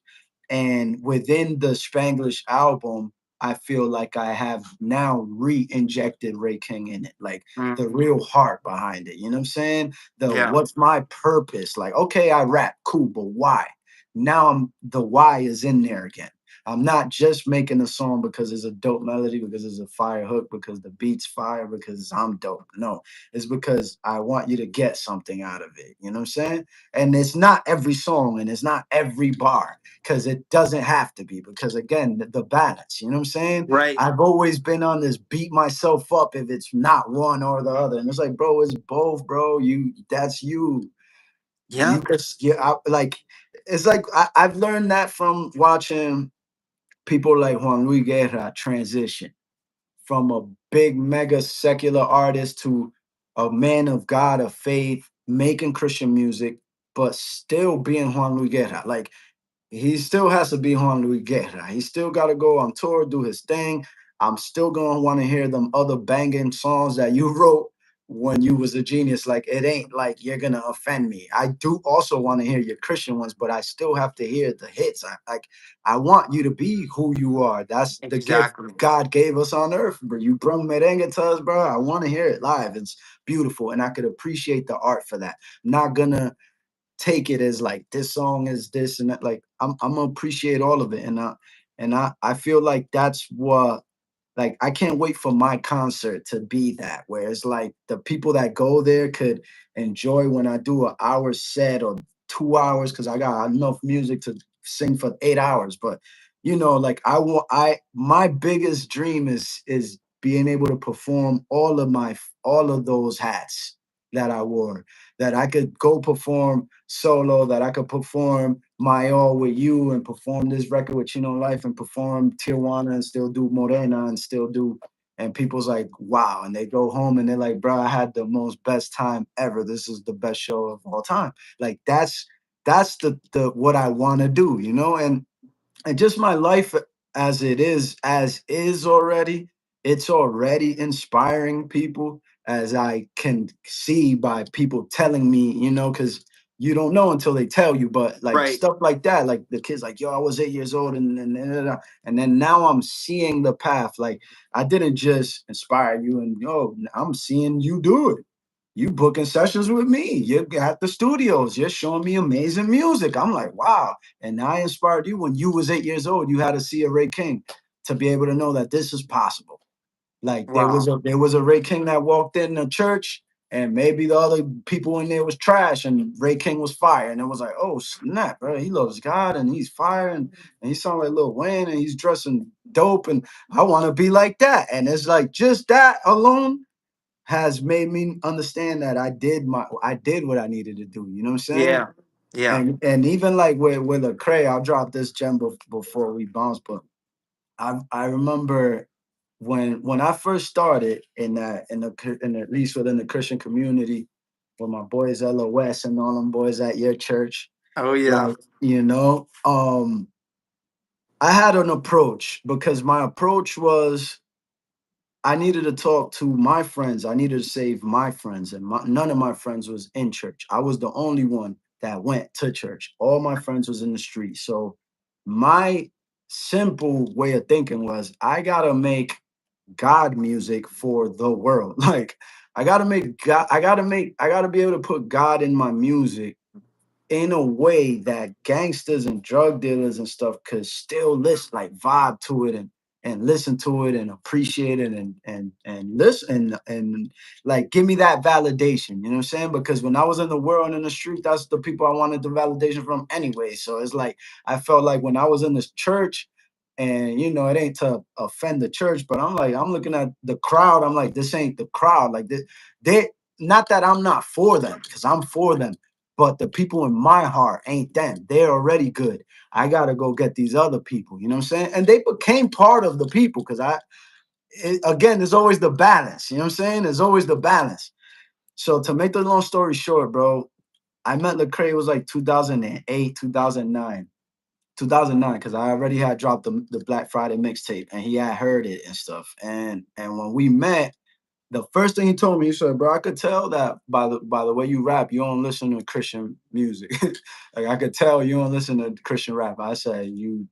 [SPEAKER 2] and within the Spanglish album, I feel like I have now re-injected Ray King in it, like the
[SPEAKER 1] Mm.
[SPEAKER 2] real heart behind it. You know what I'm saying? The
[SPEAKER 1] Yeah.
[SPEAKER 2] what's my purpose? Like, okay, I rap, cool, but why? Now I'm the why is in there again. I'm not just making a song because it's a dope melody, because it's a fire hook, because the beat's fire, because I'm dope. No, it's because I want you to get something out of it. You know what I'm saying? And it's not every song and it's not every bar because it doesn't have to be. Because again, the balance, you know what I'm saying?
[SPEAKER 1] Right.
[SPEAKER 2] I've always been on this beat myself up if it's not one or the other. And it's like, bro, it's both, bro. That's you.
[SPEAKER 1] Yeah.
[SPEAKER 2] Like, it's like I've learned that from watching people like Juan Luis Guerra transition from a big mega secular artist to a man of God of faith, making Christian music, but still being Juan Luis Guerra. Like he still has to be Juan Luis Guerra. He still got to go on tour, do his thing. I'm still gonna want to hear them other banging songs that you wrote when you was a genius. Like it ain't like you're gonna offend me. I do also want to hear your Christian ones, but I still have to hear the hits. I want you to be who you are. That's the gift
[SPEAKER 1] Exactly.
[SPEAKER 2] God gave us on earth, bro. You bring merengue to us, bro. I want to hear it live. It's beautiful, and I could appreciate the art for that. I'm not gonna take it as like this song is this and that. Like I'm gonna appreciate all of it, and I feel like that's what like I can't wait for my concert to be that where it's like the people that go there could enjoy when I do an hour set or 2 hours because I got enough music to sing for 8 hours. But you know, like I my biggest dream is being able to perform all of those hats that I wore. That I could go perform solo, that I could perform My All with you and perform this record with Chino Life and perform Tijuana and still do Morena and still do and people's like, wow. And they go home and they're like, bro, I had the most best time ever. This is the best show of all time. Like that's the what I want to do, you know? And just my life as is already, it's already inspiring people as I can see by people telling me, you know, because you don't know until they tell you, but like
[SPEAKER 1] Right.
[SPEAKER 2] stuff like that, like the kids like, yo, I was 8 years old and then now I'm seeing the path. Like I didn't just inspire you and yo, I'm seeing you do it. You booking sessions with me. You're at the studios. You're showing me amazing music. I'm like, wow. And I inspired you when you was 8 years old. You had to see a Ray King to be able to know that this is possible. Like
[SPEAKER 1] Wow.
[SPEAKER 2] there was a Ray King that walked in the church, and maybe the other people in there was trash, and Ray King was fire. And it was like, oh snap, bro, he loves God and he's fire, and he sounds like Lil Wayne, and he's dressing dope, and I want to be like that. And it's like just that alone has made me understand that I did what I needed to do. You know what I'm saying?
[SPEAKER 1] Yeah. Yeah.
[SPEAKER 2] And even like with a Cray, I'll drop this gem before we bounce. But I remember when I first started in at least within the Christian community with my boys LOS and all them boys at your church,
[SPEAKER 1] Oh yeah.
[SPEAKER 2] like you know, I had an approach because my approach was I needed to talk to my friends. I needed to save my friends, and none of my friends was in church. I was the only one that went to church. All my friends was in the street. So my simple way of thinking was, I gotta make God music for the world. Like I gotta make God. I gotta be able to put God in my music in a way that gangsters and drug dealers and stuff could still listen, like vibe to it and listen to it and appreciate it and listen and like give me that validation. You know what I'm saying? Because when I was in the world and in the street, that's the people I wanted the validation from anyway. So it's like I felt like when I was in this church, and you know, it ain't to offend the church, but I'm like, I'm looking at the crowd. I'm like, this ain't the crowd. Like this, they not that I'm not for them, because I'm for them, but the people in my heart ain't them. They're already good. I gotta go get these other people. You know what I'm saying? And they became part of the people because again, there's always the balance. You know what I'm saying? There's always the balance. So to make the long story short, bro, I met Lecrae, it was like 2008, 2009. 2009, because I already had dropped the Black Friday mixtape and he had heard it and stuff. And when we met, the first thing he told me, he said, "Bro, I could tell that by the way you rap, you don't listen to Christian music. Like I could tell you don't listen to Christian rap." I said, "You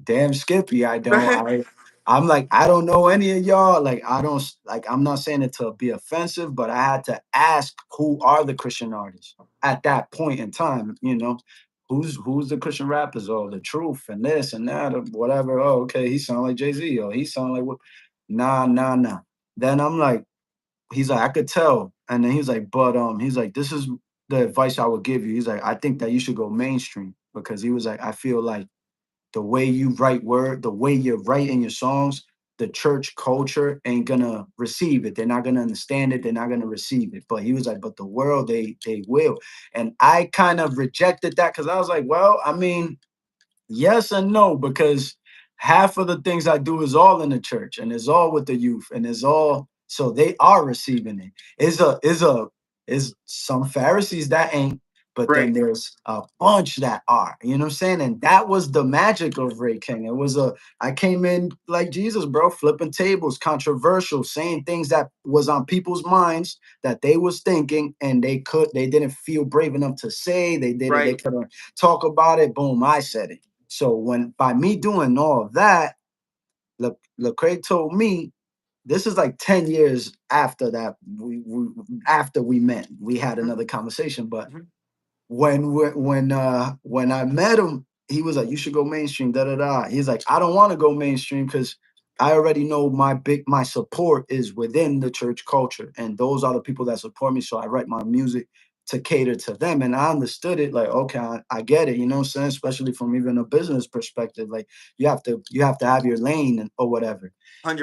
[SPEAKER 2] damn Skippy, I don't.
[SPEAKER 1] Right.
[SPEAKER 2] I'm like, I don't know any of y'all. Like I don't like. I'm not saying it to be offensive, but I had to ask who are the Christian artists at that point in time. You know, who's the Christian rappers or the truth and this and that or whatever. Oh, okay, he sound like Jay-Z or he sound like what? Nah, nah, nah." Then I'm like, he's like, I could tell. And then he's like, but he's like, this is the advice I would give you. He's like, I think that you should go mainstream, because he was like, I feel like the way you write word, the way you're writing your songs, the church culture ain't gonna receive it. They're not gonna understand it. They're not gonna receive it. But he was like, but the world, they will. And I kind of rejected that because I was like, well, I mean, yes and no, because half of the things I do is all in the church and it's all with the youth and it's all, so they are receiving it. Is some Pharisees that ain't, but then
[SPEAKER 1] Right.
[SPEAKER 2] there's a bunch that are. You know what I'm saying? And that was the magic of Ray King. I came in like Jesus, bro, flipping tables, controversial, saying things that was on people's minds that they was thinking and they didn't feel brave enough to say. They
[SPEAKER 1] Right.
[SPEAKER 2] couldn't talk about it. Boom, I said it. So when by me doing all of that, Lecrae told me this is like 10 years after that after we met. We had
[SPEAKER 1] Mhm.
[SPEAKER 2] another conversation, but
[SPEAKER 1] Mhm.
[SPEAKER 2] when I met him, he was like, "You should go mainstream." Da da da. He's like, "I don't want to go mainstream because I already know my support is within the church culture, and those are the people that support me. So I write my music to cater to them." And I understood it. Like, okay, I get it. You know what I'm saying? Especially from even a business perspective, like you have to have your lane or whatever.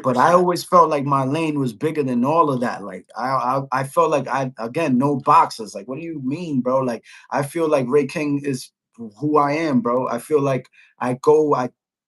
[SPEAKER 2] But I
[SPEAKER 1] 100%.
[SPEAKER 2] always felt like my lane was bigger than all of that. Like I felt like I again no boxes. Like what do you mean, bro? Like I feel like Ray King is who I am, bro. I feel like I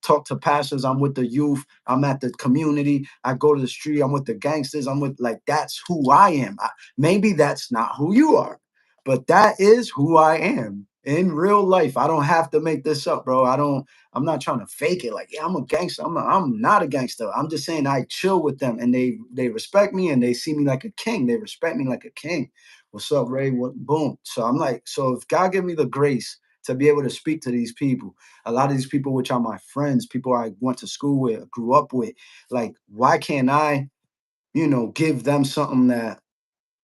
[SPEAKER 2] talk to pastors. I'm with the youth. I'm at the community. I go to the street. I'm with the gangsters. I'm with like that's who I am. Maybe that's not who you are, but that is who I am in real life. I don't have to make this up, bro. I don't. I'm not trying to fake it. Like, yeah, I'm a gangster. I'm not a gangster. I'm just saying I chill with them and they respect me and they see me like a king. They respect me like a king. What's up, Ray? What boom. So I'm like, so if God give me the grace to be able to speak to these people, a lot of these people which are my friends, people I went to school with, grew up with, like, why can't I, give them something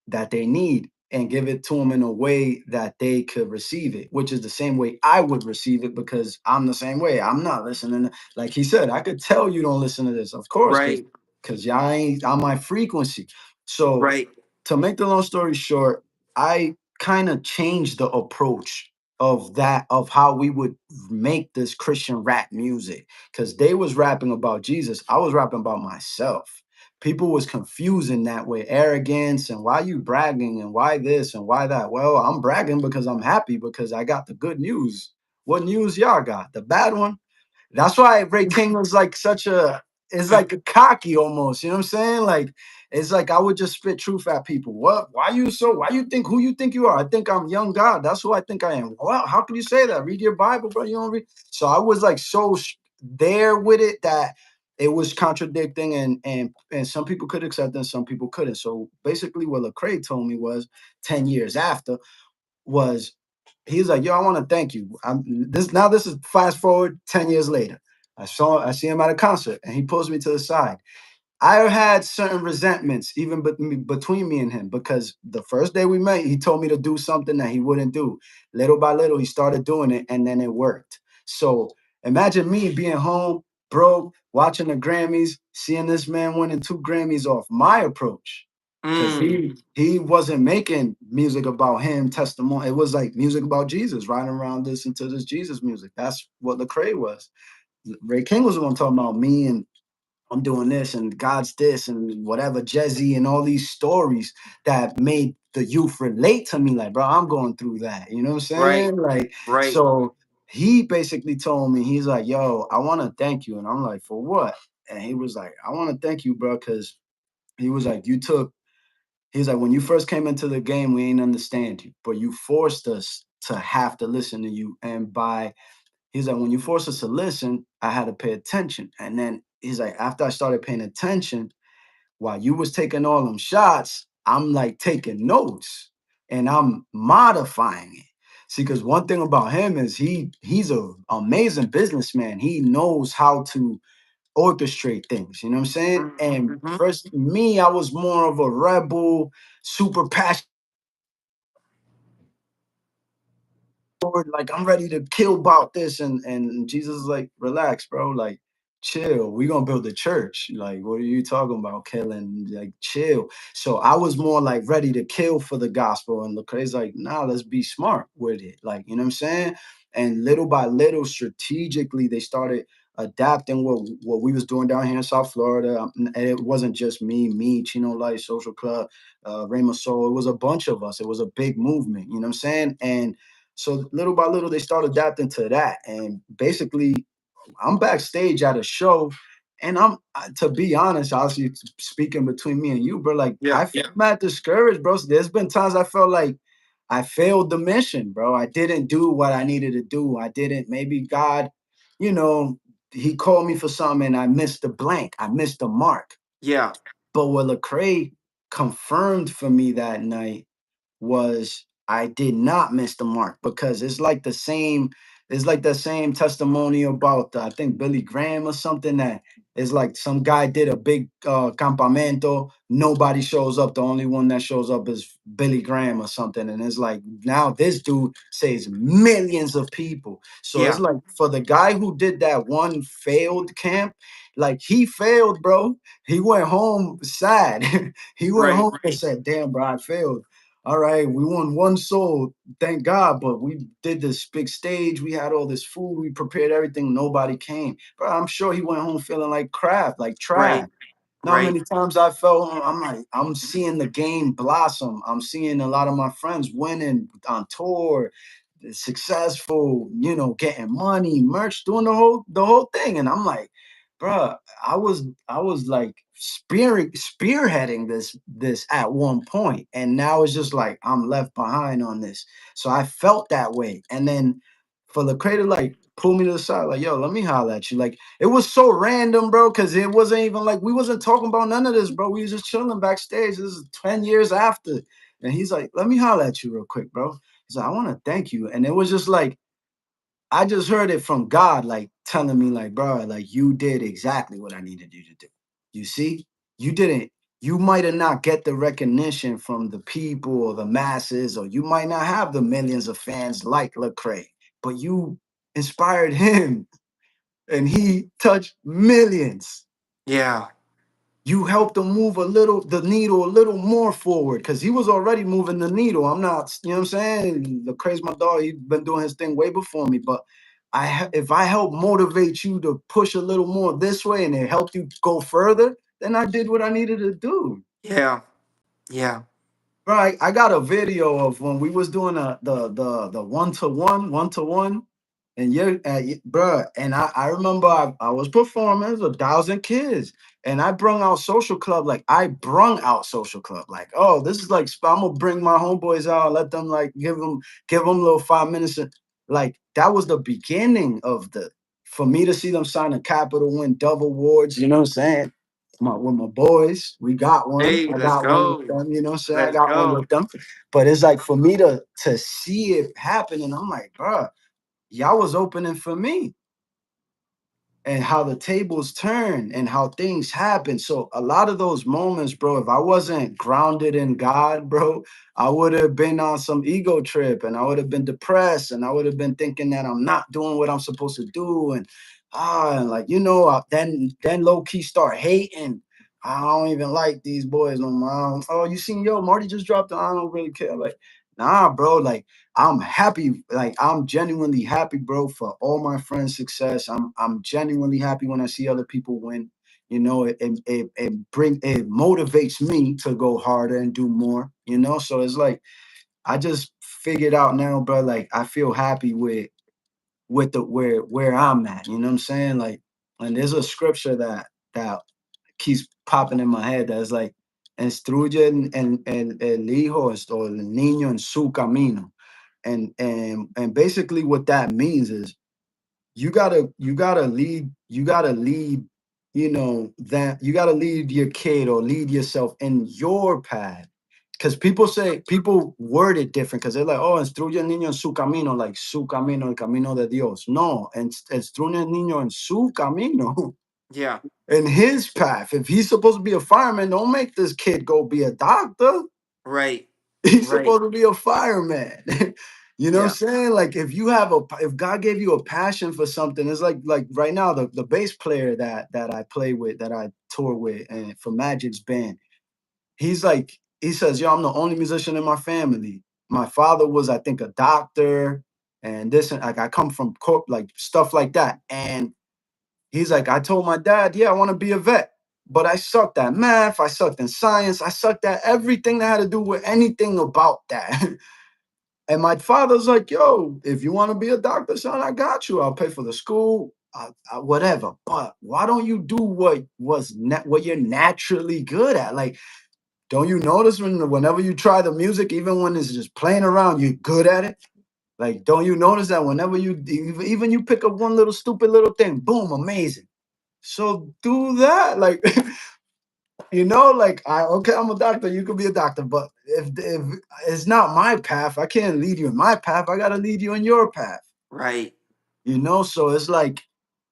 [SPEAKER 2] that they need and give it to them in a way that they could receive it, which is the same way I would receive it because I'm the same way. I'm not listening. Like he said, I could tell you don't listen to this, of course,
[SPEAKER 1] Right.
[SPEAKER 2] because y'all ain't on my frequency. So
[SPEAKER 1] Right.
[SPEAKER 2] to make the long story short, I kind of changed the approach of how we would make this Christian rap music because they was rapping about Jesus. I was rapping about myself. People was confusing that way, arrogance and why you bragging and why this and why that. Well, I'm bragging because I'm happy because I got the good news. What news y'all got? The bad one? That's why Ray King was like such a it's like a cocky almost, you know what I'm saying? Like it's like I would just spit truth at people. What? Why you think who you think you are? I think I'm young God. That's who I think I am. Well, how can you say that? Read your Bible, bro. You don't read. So I was like so there with it that it was contradicting, and some people could accept it and some people couldn't. So basically what Lecrae told me was 10 years after was he's like, yo, I want to thank you. This is fast forward 10 years later. I see him at a concert and he pulls me to the side. I had certain resentments even between me and him because the first day we met, he told me to do something that he wouldn't do. Little by little, he started doing it, and then it worked. So imagine me being home, broke, watching the Grammys, seeing this man winning 2 Grammys off my approach. Because
[SPEAKER 1] Mm.
[SPEAKER 2] he wasn't making music about him, testimony. It was like music about Jesus, riding around listening to this Jesus music. That's what Lecrae was. Ray King was the one talking about me and I'm doing this and God's this and whatever, Jezzy and all these stories that made the youth relate to me. Like, bro, I'm going through that. You know what I'm
[SPEAKER 1] Right.
[SPEAKER 2] saying? Like,
[SPEAKER 1] Right.
[SPEAKER 2] so he basically told me, he's like, yo, I want to thank you. And I'm like, for what? And he was like, I want to thank you, bro, because he was like, he's like, when you first came into the game, we ain't understand you, but you forced us to have to listen to you. And he's like, when you forced us to listen, I had to pay attention. And then he's like, after I started paying attention, while you was taking all them shots, I'm like taking notes and I'm modifying it. See, because one thing about him is he's a amazing businessman. He knows how to orchestrate things. You know what I'm saying? And
[SPEAKER 1] Mm-hmm.
[SPEAKER 2] first, me, I was more of a rebel, super passionate. Lord, like I'm ready to kill about this, and Jesus is like, relax, bro, like chill. We gonna build a church. Like, what are you talking about, killing? Like, chill. So I was more like ready to kill for the gospel, and Lecrae's like, nah, let's be smart with it. Like, you know what I'm saying? And little by little, strategically, they started adapting what we was doing down here in South Florida. And it wasn't just me, Chino Light Social Club, Raymond Soul. It was a bunch of us. It was a big movement. You know what I'm saying? And so little by little, they start adapting to that. And basically, I'm backstage at a show, and to be honest, obviously speaking between me and you, bro, like
[SPEAKER 1] Yeah.
[SPEAKER 2] I feel mad discouraged, bro. There's been times I felt like I failed the mission, bro. I didn't do what I needed to do. I didn't, maybe God, you know, he called me for something and I missed the blank. I missed the mark.
[SPEAKER 1] Yeah.
[SPEAKER 2] But what Lecrae confirmed for me that night was I did not miss the mark because it's like the same testimony about I think Billy Graham or something that is like some guy did a big campamento, nobody shows up, the only one that shows up is Billy Graham or something, and it's like now this dude saves millions of people. So it's
[SPEAKER 1] Yeah.
[SPEAKER 2] like for the guy who did that one failed camp, like he failed, bro. He went home sad. He went
[SPEAKER 1] Right.
[SPEAKER 2] home and said, damn, bro, I failed. All right, we won one soul, thank God. But we did this big stage. We had all this food. We prepared everything. Nobody came. But I'm sure he went home feeling like crap, like trash.
[SPEAKER 1] Right.
[SPEAKER 2] Now, how
[SPEAKER 1] Right.
[SPEAKER 2] many times I felt, I'm like, I'm seeing the game blossom. I'm seeing a lot of my friends winning on tour, successful, getting money, merch, doing the whole thing. And I'm like, bruh, I was like spearheading this at one point, and now it's just like I'm left behind on this. So I felt that way, and then for the creator like pull me to the side, like, yo, let me holler at you. Like it was so random, bro, because it wasn't even like we wasn't talking about none of this, bro. We was just chilling backstage. This is 10 years after. And he's like, let me holler at you real quick, bro. He's like, I want to thank you. And it was just like I just heard it from God, like telling me, like, bro, like you did exactly what I needed you to do. You see, you didn't. You might have not get the recognition from the people or the masses, or you might not have the millions of fans like Lecrae, but you inspired him, and he touched millions.
[SPEAKER 1] Yeah.
[SPEAKER 2] You helped him move the needle a little more forward because he was already moving the needle. I'm not, you know what I'm saying? The crazy my dog, he's been doing his thing way before me. But if I help motivate you to push a little more this way and it helped you go further, then I did what I needed to do.
[SPEAKER 1] Yeah. Yeah.
[SPEAKER 2] Right, I got a video of when we was doing the one to one, and bruh, and I remember I was performing, it was 1,000 kids, and I brung out social club, like I brung out social club, like, oh, this is like I'm gonna bring my homeboys out, let them like give them a little 5 minutes, like that was the beginning of the for me to see them sign a Capital win double awards, you know what I'm saying? With my boys, we got one.
[SPEAKER 1] Hey,
[SPEAKER 2] I
[SPEAKER 1] let's
[SPEAKER 2] got one with
[SPEAKER 1] go.
[SPEAKER 2] them, you know what I'm saying? I
[SPEAKER 1] Let's
[SPEAKER 2] got one
[SPEAKER 1] go.
[SPEAKER 2] with them. But it's like for me to see it happen, and I'm like, bro, y'all was opening for me, and how the tables turn and how things happen. So a lot of those moments, bro, if I wasn't grounded in God, bro, I would have been on some ego trip, and I would have been depressed, and I would have been thinking that I'm not doing what I'm supposed to do. And like, then low key start hating. I don't even like these boys no more. Oh, you seen, yo, Marty just dropped the, I don't really care. Like, nah, bro, like I'm happy, like I'm genuinely happy, bro, for all my friends' success. I'm genuinely happy when I see other people win. You know, it motivates me to go harder and do more. You know, so it's like I just figured out now, bro. Like I feel happy with the where I'm at. You know what I'm saying? Like, and there's a scripture that keeps popping in my head that's like, instruye el hijo o el niño en su camino. And basically what that means is you gotta lead, you know, that you gotta lead your kid or lead yourself in your path. Because people word it different because they're like, oh, instruye el niño en su camino, like su camino, el camino de Dios. No, and instruye el niño en su camino,
[SPEAKER 1] Yeah.
[SPEAKER 2] in his path. If he's supposed to be a fireman, don't make this kid go be a doctor.
[SPEAKER 1] Right.
[SPEAKER 2] He's
[SPEAKER 1] Right.
[SPEAKER 2] supposed to be a fireman. You know what I'm
[SPEAKER 1] Yeah.
[SPEAKER 2] saying? Like if God gave you a passion for something, it's like right now the bass player that I play with, that I tour with, and for Magic's band, he's like, he says, yo, I'm the only musician in my family. My father was, I think, a doctor, and this, and like I come from like stuff like that. And he's like, I told my dad, yeah, I want to be a vet. But I sucked at math, I sucked in science, I sucked at everything that had to do with anything about that. And my father's like, yo, if you want to be a doctor, son, I got you. I'll pay for the school, whatever. But why don't you do what you're naturally good at? Like, don't you notice whenever you try the music, even when it's just playing around, you're good at it? Like, don't you notice that whenever even you pick up one little stupid little thing, boom, amazing. So do that. Like, like okay, I'm a doctor, you could be a doctor, but if it's not my path, I can't lead you in my path. I gotta lead you in your path.
[SPEAKER 1] Right.
[SPEAKER 2] So it's like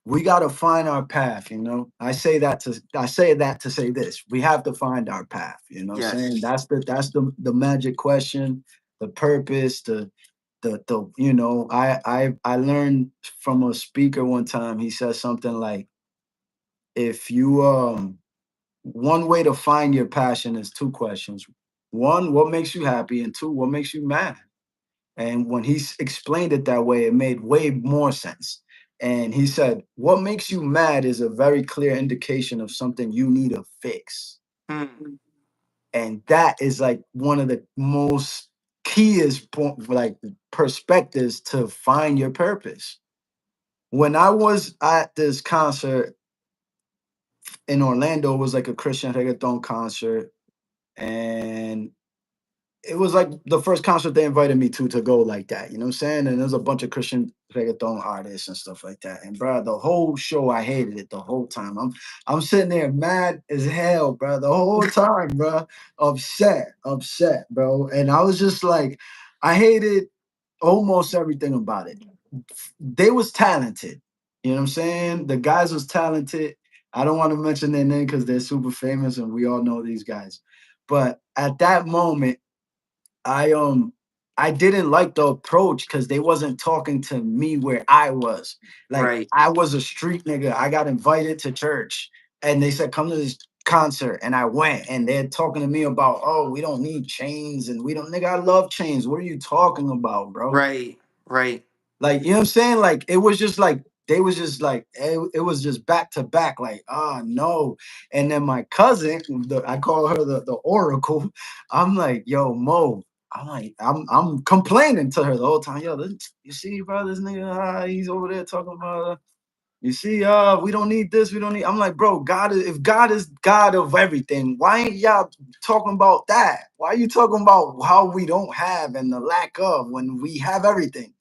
[SPEAKER 2] we gotta find our path. I say that to say this. We have to find our path. You know what I'm saying?
[SPEAKER 1] Yes.
[SPEAKER 2] That's the magic question, the purpose, the I learned from a speaker one time. He said something like, if you one way to find your passion is two questions. One, what makes you happy? And two, what makes you mad? And when he explained it that way, it made way more sense. And he said, what makes you mad is a very clear indication of something you need to fix.
[SPEAKER 1] Hmm.
[SPEAKER 2] And that is like one of the most keyest like perspectives to find your purpose. When I was at this concert in Orlando, it was like a Christian reggaeton concert, and it was like the first concert they invited me to go like that. You know what I'm saying? And there's a bunch of Christian reggaeton artists and stuff like that. And bro, the whole show I hated it the whole time. I'm sitting there mad as hell, bro, the whole time, bro. Upset, bro. And I was just like, I hated almost everything about it. They was talented. You know what I'm saying? The guys was talented. I don't want to mention their name because they're super famous and we all know these guys. But at that moment, I I didn't like the approach because they wasn't talking to me where I was. Like
[SPEAKER 1] Right.
[SPEAKER 2] I was a street nigga. I got invited to church and they said, come to this concert. And I went and they're talking to me about, oh, we don't need chains and we don't, nigga, I love chains. What are you talking about, bro?
[SPEAKER 1] Right. Right.
[SPEAKER 2] Like, you know what I'm saying? Like, it was just like, they was just like, it was just back to back, like, oh no. And then my cousin, I call her the Oracle. I'm like, yo, Mo. I'm complaining to her the whole time. Yo, you see, bro, this nigga, he's over there talking about, you see, we don't need this, we don't need. I'm like, bro, if God is God of everything, why ain't y'all talking about that? Why are you talking about how we don't have and the lack of when we have everything?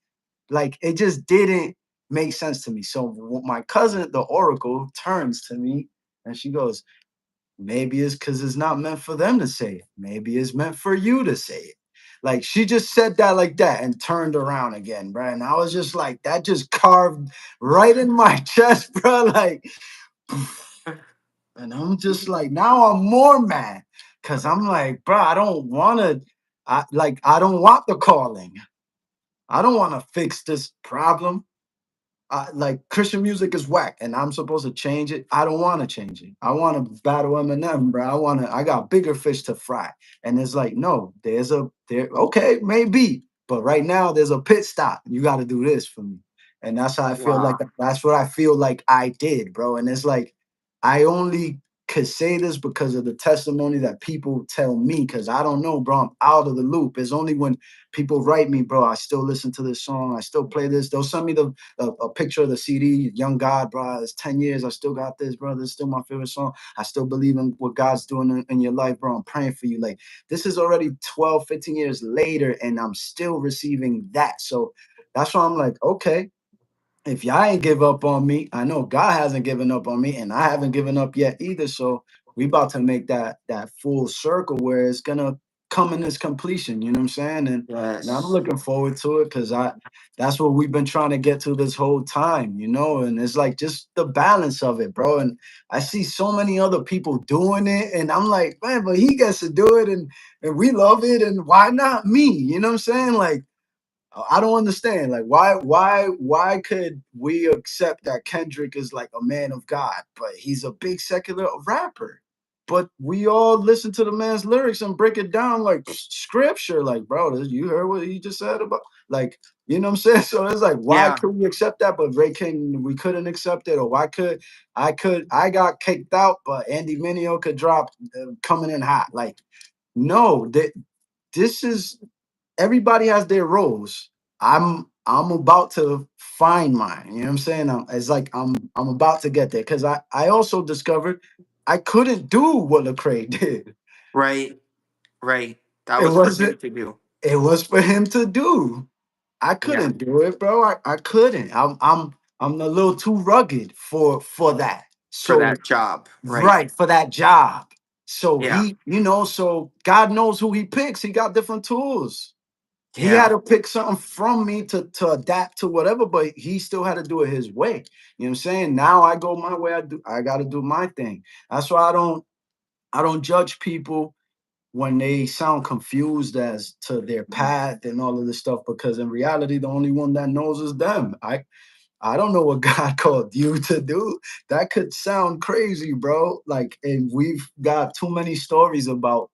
[SPEAKER 2] Like it just didn't. make sense to me. So my cousin, the Oracle, turns to me and she goes, maybe it's because it's not meant for them to say it. Maybe it's meant for you to say it. Like she just said that like that and turned around again, bro. And I was just like, that just carved right in my chest, bro. Like, and I'm just like, now I'm more mad. Cause I'm like, bro, I don't wanna, I don't want the calling. I don't want to fix this problem. Like Christian music is whack, and I'm supposed to change it. I don't want to change it. I want to battle Eminem, bro. I got bigger fish to fry. And it's like, no, okay, maybe, but right now there's a pit stop. You got to do this for me, and that's how I feel like.
[SPEAKER 1] Wow.
[SPEAKER 2] That's what I feel like I did, bro. And it's like I only could say this because of the testimony that people tell me, because I don't know, bro. I'm out of the loop. It's only when people write me, bro. I still listen to this song. I still play this. They'll send me a picture of the CD, Young God, bro. It's 10 years. I still got this, bro. This is still my favorite song. I still believe in what God's doing in your life, bro. I'm praying for you. Like, this is already 12, 15 years later, and I'm still receiving that. So that's why I'm like, okay, if y'all ain't give up on me, I know God hasn't given up on me, and I haven't given up yet either. So we about to make that full circle where it's gonna come in this completion. You know what I'm saying? And I'm
[SPEAKER 1] Yes.
[SPEAKER 2] looking forward to it because I that's what we've been trying to get to this whole time. You know, and it's like just the balance of it, bro. And I see so many other people doing it, and I'm like, man, but he gets to do it, and we love it, and why not me? You know what I'm saying? Like I don't understand. Like, why could we accept that Kendrick is like a man of God, but he's a big secular rapper? But we all listen to the man's lyrics and break it down like scripture. Like, bro, you heard what he just said about, like, you know what I'm saying? So it's like, why
[SPEAKER 1] Yeah.
[SPEAKER 2] could we accept that, but Ray King we couldn't accept it, or why I got kicked out, but Andy Mineo could drop coming in hot? Like, no, this is everybody has their roles. I'm about to find mine. You know what I'm saying? It's like I'm about to get there because I also discovered I couldn't do what Lecrae did.
[SPEAKER 1] Right. Right. That
[SPEAKER 2] It
[SPEAKER 1] was for him
[SPEAKER 2] wasn't.
[SPEAKER 1] to do
[SPEAKER 2] It was for him to do. I
[SPEAKER 1] yeah,
[SPEAKER 2] couldn't do it, bro. I couldn't. I'm a little too rugged for that.
[SPEAKER 1] for
[SPEAKER 2] So
[SPEAKER 1] that job. Right.
[SPEAKER 2] right for that job. So
[SPEAKER 1] Yeah.
[SPEAKER 2] he, so God knows who he picks. He got different tools. He had
[SPEAKER 1] Yeah.
[SPEAKER 2] to pick something from me to adapt to whatever, but he still had to do it his way. You know what I'm saying? Now I go my way. I gotta do my thing. That's why I don't judge people when they sound confused as to their path and all of this stuff, because in reality, the only one that knows is them. I don't know what God called you to do. That could sound crazy, bro. Like, and we've got too many stories about,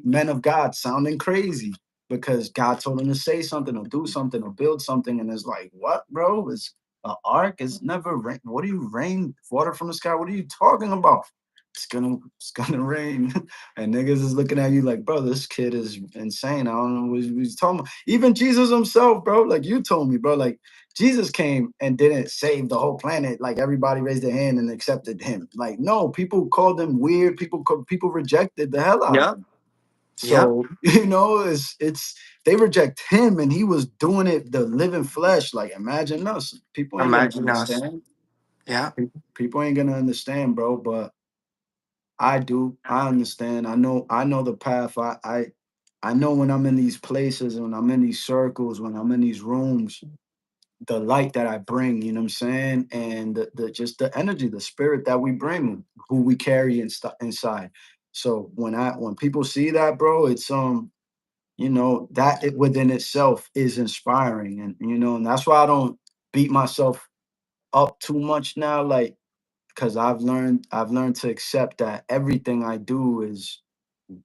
[SPEAKER 2] men of God sounding crazy because God told them to say something or do something or build something. And it's like, what, bro? It's an ark. It's never rain. What do you rain water from the sky? What are you talking about? It's gonna rain. And niggas is looking at you like, bro, this kid is insane. I don't know what he's talking about. Even Jesus himself, bro. Like you told me, bro. Like Jesus came and didn't save the whole planet. Like everybody raised their hand and accepted him. Like no, people called him weird. People rejected the hell out of
[SPEAKER 1] Yep.
[SPEAKER 2] him.
[SPEAKER 1] Yep.
[SPEAKER 2] So it's they reject him, and he was doing it the living flesh. Like imagine us. People ain't gonna
[SPEAKER 1] Imagine us.
[SPEAKER 2] understand.
[SPEAKER 1] Yeah.
[SPEAKER 2] People ain't gonna understand, bro. But I do. I understand. I know the path. I know when I'm in these places, when I'm in these circles, when I'm in these rooms, the light that I bring, you know what I'm saying? And the just the energy, the spirit that we bring, who we carry inside. So when people see that, bro, it's that it within itself is inspiring. And that's why I don't beat myself up too much now, like because I've learned to accept that everything I do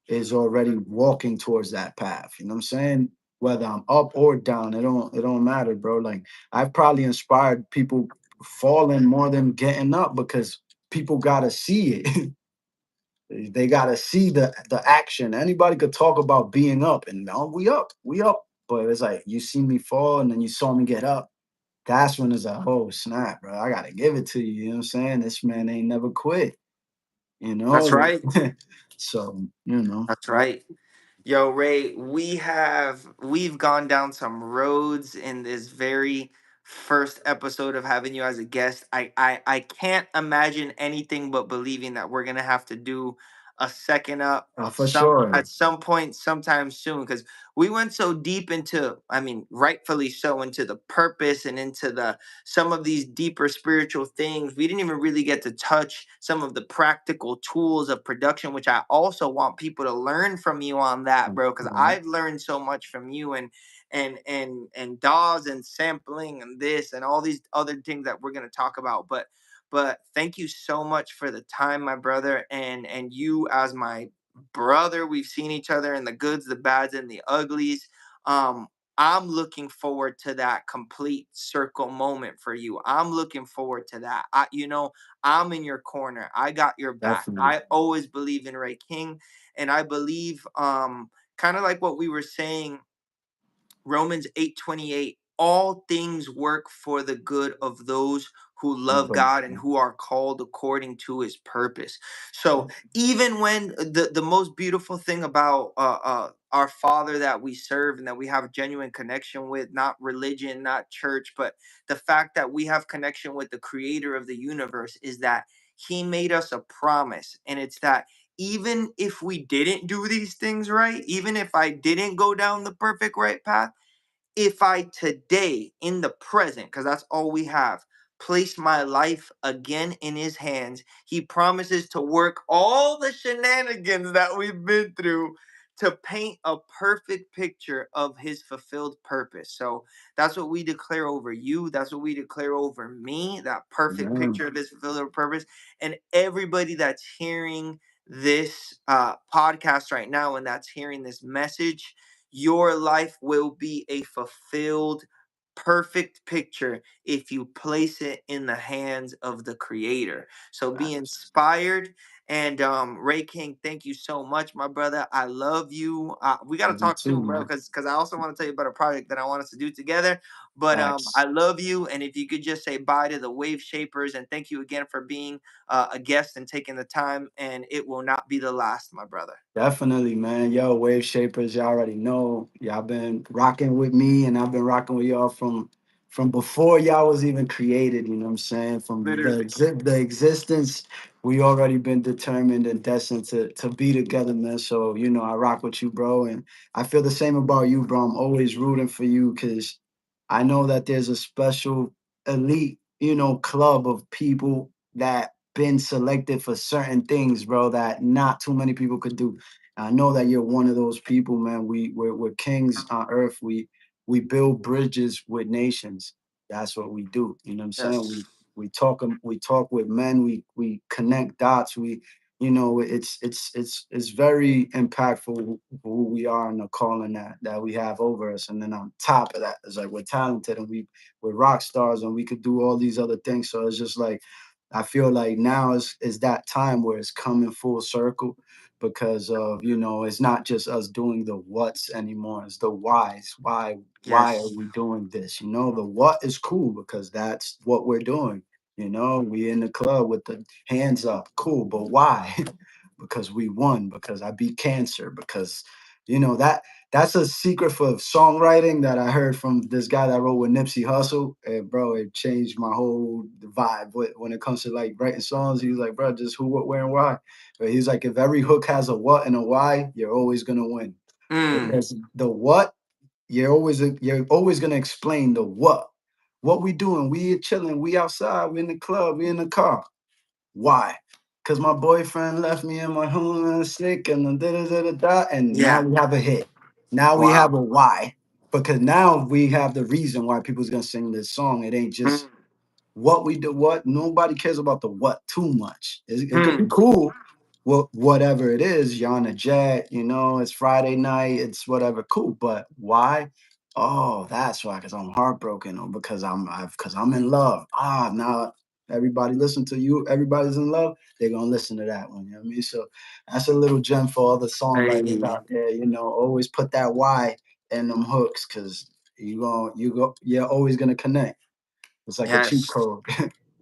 [SPEAKER 2] is already walking towards that path. You know what I'm saying? Whether I'm up or down, it don't matter, bro. Like I've probably inspired people falling more than getting up because people gotta see it. They gotta see the action. Anybody could talk about being up and no, we up. But it's like you see me fall and then you saw me get up. That's when it's like, oh snap, bro. I gotta give it to you. You know what I'm saying? This man ain't never quit, you
[SPEAKER 1] That's
[SPEAKER 2] know.
[SPEAKER 1] right.
[SPEAKER 2] So,
[SPEAKER 1] That's right. Yo, Ray, we've gone down some roads in this very first episode of having you as a guest. I can't imagine anything but believing that we're gonna have to do a second up
[SPEAKER 2] For
[SPEAKER 1] some
[SPEAKER 2] sure.
[SPEAKER 1] at some point sometime soon, because we went so deep into, I mean, rightfully so, into the purpose and into the some of these deeper spiritual things. We didn't even really get to touch some of the practical tools of production, which I also want people to learn from you on that, bro, because
[SPEAKER 2] Yeah,
[SPEAKER 1] I've learned so much from you, and DAWs and sampling and this and all these other things that we're going to talk about. But thank you so much for the time, my brother, and you as my brother. We've seen each other in the goods, the bads, and the uglies. um I'm looking forward to that complete circle moment for you. I'm looking forward to that. I'm in your corner. I got your back.
[SPEAKER 2] definitely.
[SPEAKER 1] I always believe in Ray King, and I believe, kind of like what we were saying, Romans 8:28, all things work for the good of those who love
[SPEAKER 2] But
[SPEAKER 1] God and who are called according to his purpose. So even when the most beautiful thing about our Father that we serve and that we have a genuine connection with, not religion, not church, but the fact that we have connection with the creator of the universe, is that he made us a promise. And it's that even if we didn't do these things right, even if I didn't go down the perfect right path, if I today, in the present, because that's all we have, place my life again in his hands, he promises to work all the shenanigans that we've been through to paint a perfect picture of his fulfilled purpose. So that's what we declare over you. That's what we declare over me, that perfect
[SPEAKER 2] yeah,
[SPEAKER 1] picture of his fulfilled purpose. And everybody that's hearing this podcast right now and that's hearing this message, your life will be a fulfilled, perfect picture if you place it in the hands of the creator. So be
[SPEAKER 2] facts.
[SPEAKER 1] inspired. And Ray King, thank you so much, my brother. I love you. We got to
[SPEAKER 2] You
[SPEAKER 1] talk
[SPEAKER 2] too,
[SPEAKER 1] soon, bro,
[SPEAKER 2] man.
[SPEAKER 1] because I also want to tell you about a project that I want us to do together. But I
[SPEAKER 2] Facts.
[SPEAKER 1] love you. And if you could just say bye to the Wave Shapers, and thank you again for being a guest and taking the time, and it will not be the last, my brother.
[SPEAKER 2] Definitely, man. Yo, Wave Shapers, y'all already know. Y'all been rocking with me, and I've been rocking with y'all from before y'all was even created. You know what I'm saying? From
[SPEAKER 1] Literally.
[SPEAKER 2] the existence, we already been determined and destined to be together, man. So I rock with you, bro, and I feel the same about you, bro. I'm always rooting for you because I know that there's a special elite, club of people that been selected for certain things, bro, that not too many people could do. I know that you're one of those people, man. We're kings on earth. We build bridges with nations. That's what we do. You know what I'm saying?
[SPEAKER 1] Yes.
[SPEAKER 2] We talk with men. We connect dots. It's very impactful who we are and the calling that we have over us. And then on top of that, it's like we're talented and we're rock stars and we could do all these other things. So it's just like I feel like now is that time where it's coming full circle because of it's not just us doing the what's anymore, it's the whys. Why are
[SPEAKER 1] Yes.
[SPEAKER 2] we doing this? The what is cool because that's what we're doing. We in the club with the hands up, cool, but why? Because we won, because I beat cancer, because that's a secret for songwriting that I heard from this guy that wrote with Nipsey Hussle. And bro, it changed my whole vibe when it comes to like writing songs. He's like, bro, just who, what, where, and why. But he's like, if every hook has a what and a why, you're always gonna win.
[SPEAKER 1] Mm.
[SPEAKER 2] Because the what, you're always gonna explain the what. What we doing? We chilling. We outside. We in the club. We in the car. Why? Because my boyfriend left me in my home and sick and da da da da da. And now
[SPEAKER 1] Yeah.
[SPEAKER 2] we have a hit. Now we have
[SPEAKER 1] Wow.
[SPEAKER 2] a why. Because now we have the reason why people's gonna sing this song. It ain't just
[SPEAKER 1] Mm.
[SPEAKER 2] what we do. What nobody cares about the what too much. It could be
[SPEAKER 1] Mm.
[SPEAKER 2] cool. Well, whatever it is, you're on a jet. It's Friday night. It's whatever, cool. But why? Oh, that's why. Because I'm heartbroken, or because I'm in love. Now everybody listen to you. Everybody's in love. They're gonna listen to that one. You know what I mean? So that's a little gem for all the songwriters
[SPEAKER 1] Hey.
[SPEAKER 2] out there. Always put that why in them hooks, because you're always gonna connect. It's like a cheat
[SPEAKER 1] Yes.
[SPEAKER 2] code.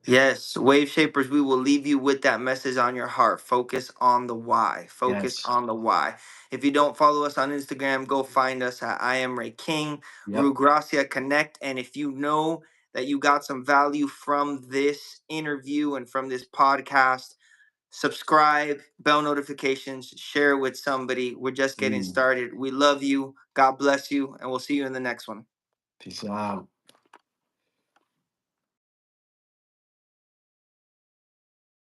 [SPEAKER 1] Yes, Wave Shapers, we will leave you with that message on your heart. Focus on the why. Focus
[SPEAKER 2] Yes.
[SPEAKER 1] on the why. If you don't follow us on Instagram, go find us at I am Ray King,
[SPEAKER 2] Yep.
[SPEAKER 1] Rue Gracia Connect. And if you know that you got some value from this interview and from this podcast. Subscribe, bell notifications, share with somebody. We're just getting
[SPEAKER 2] Mm,
[SPEAKER 1] started. We love you. God bless you. And we'll see you in the next one.
[SPEAKER 2] peace out.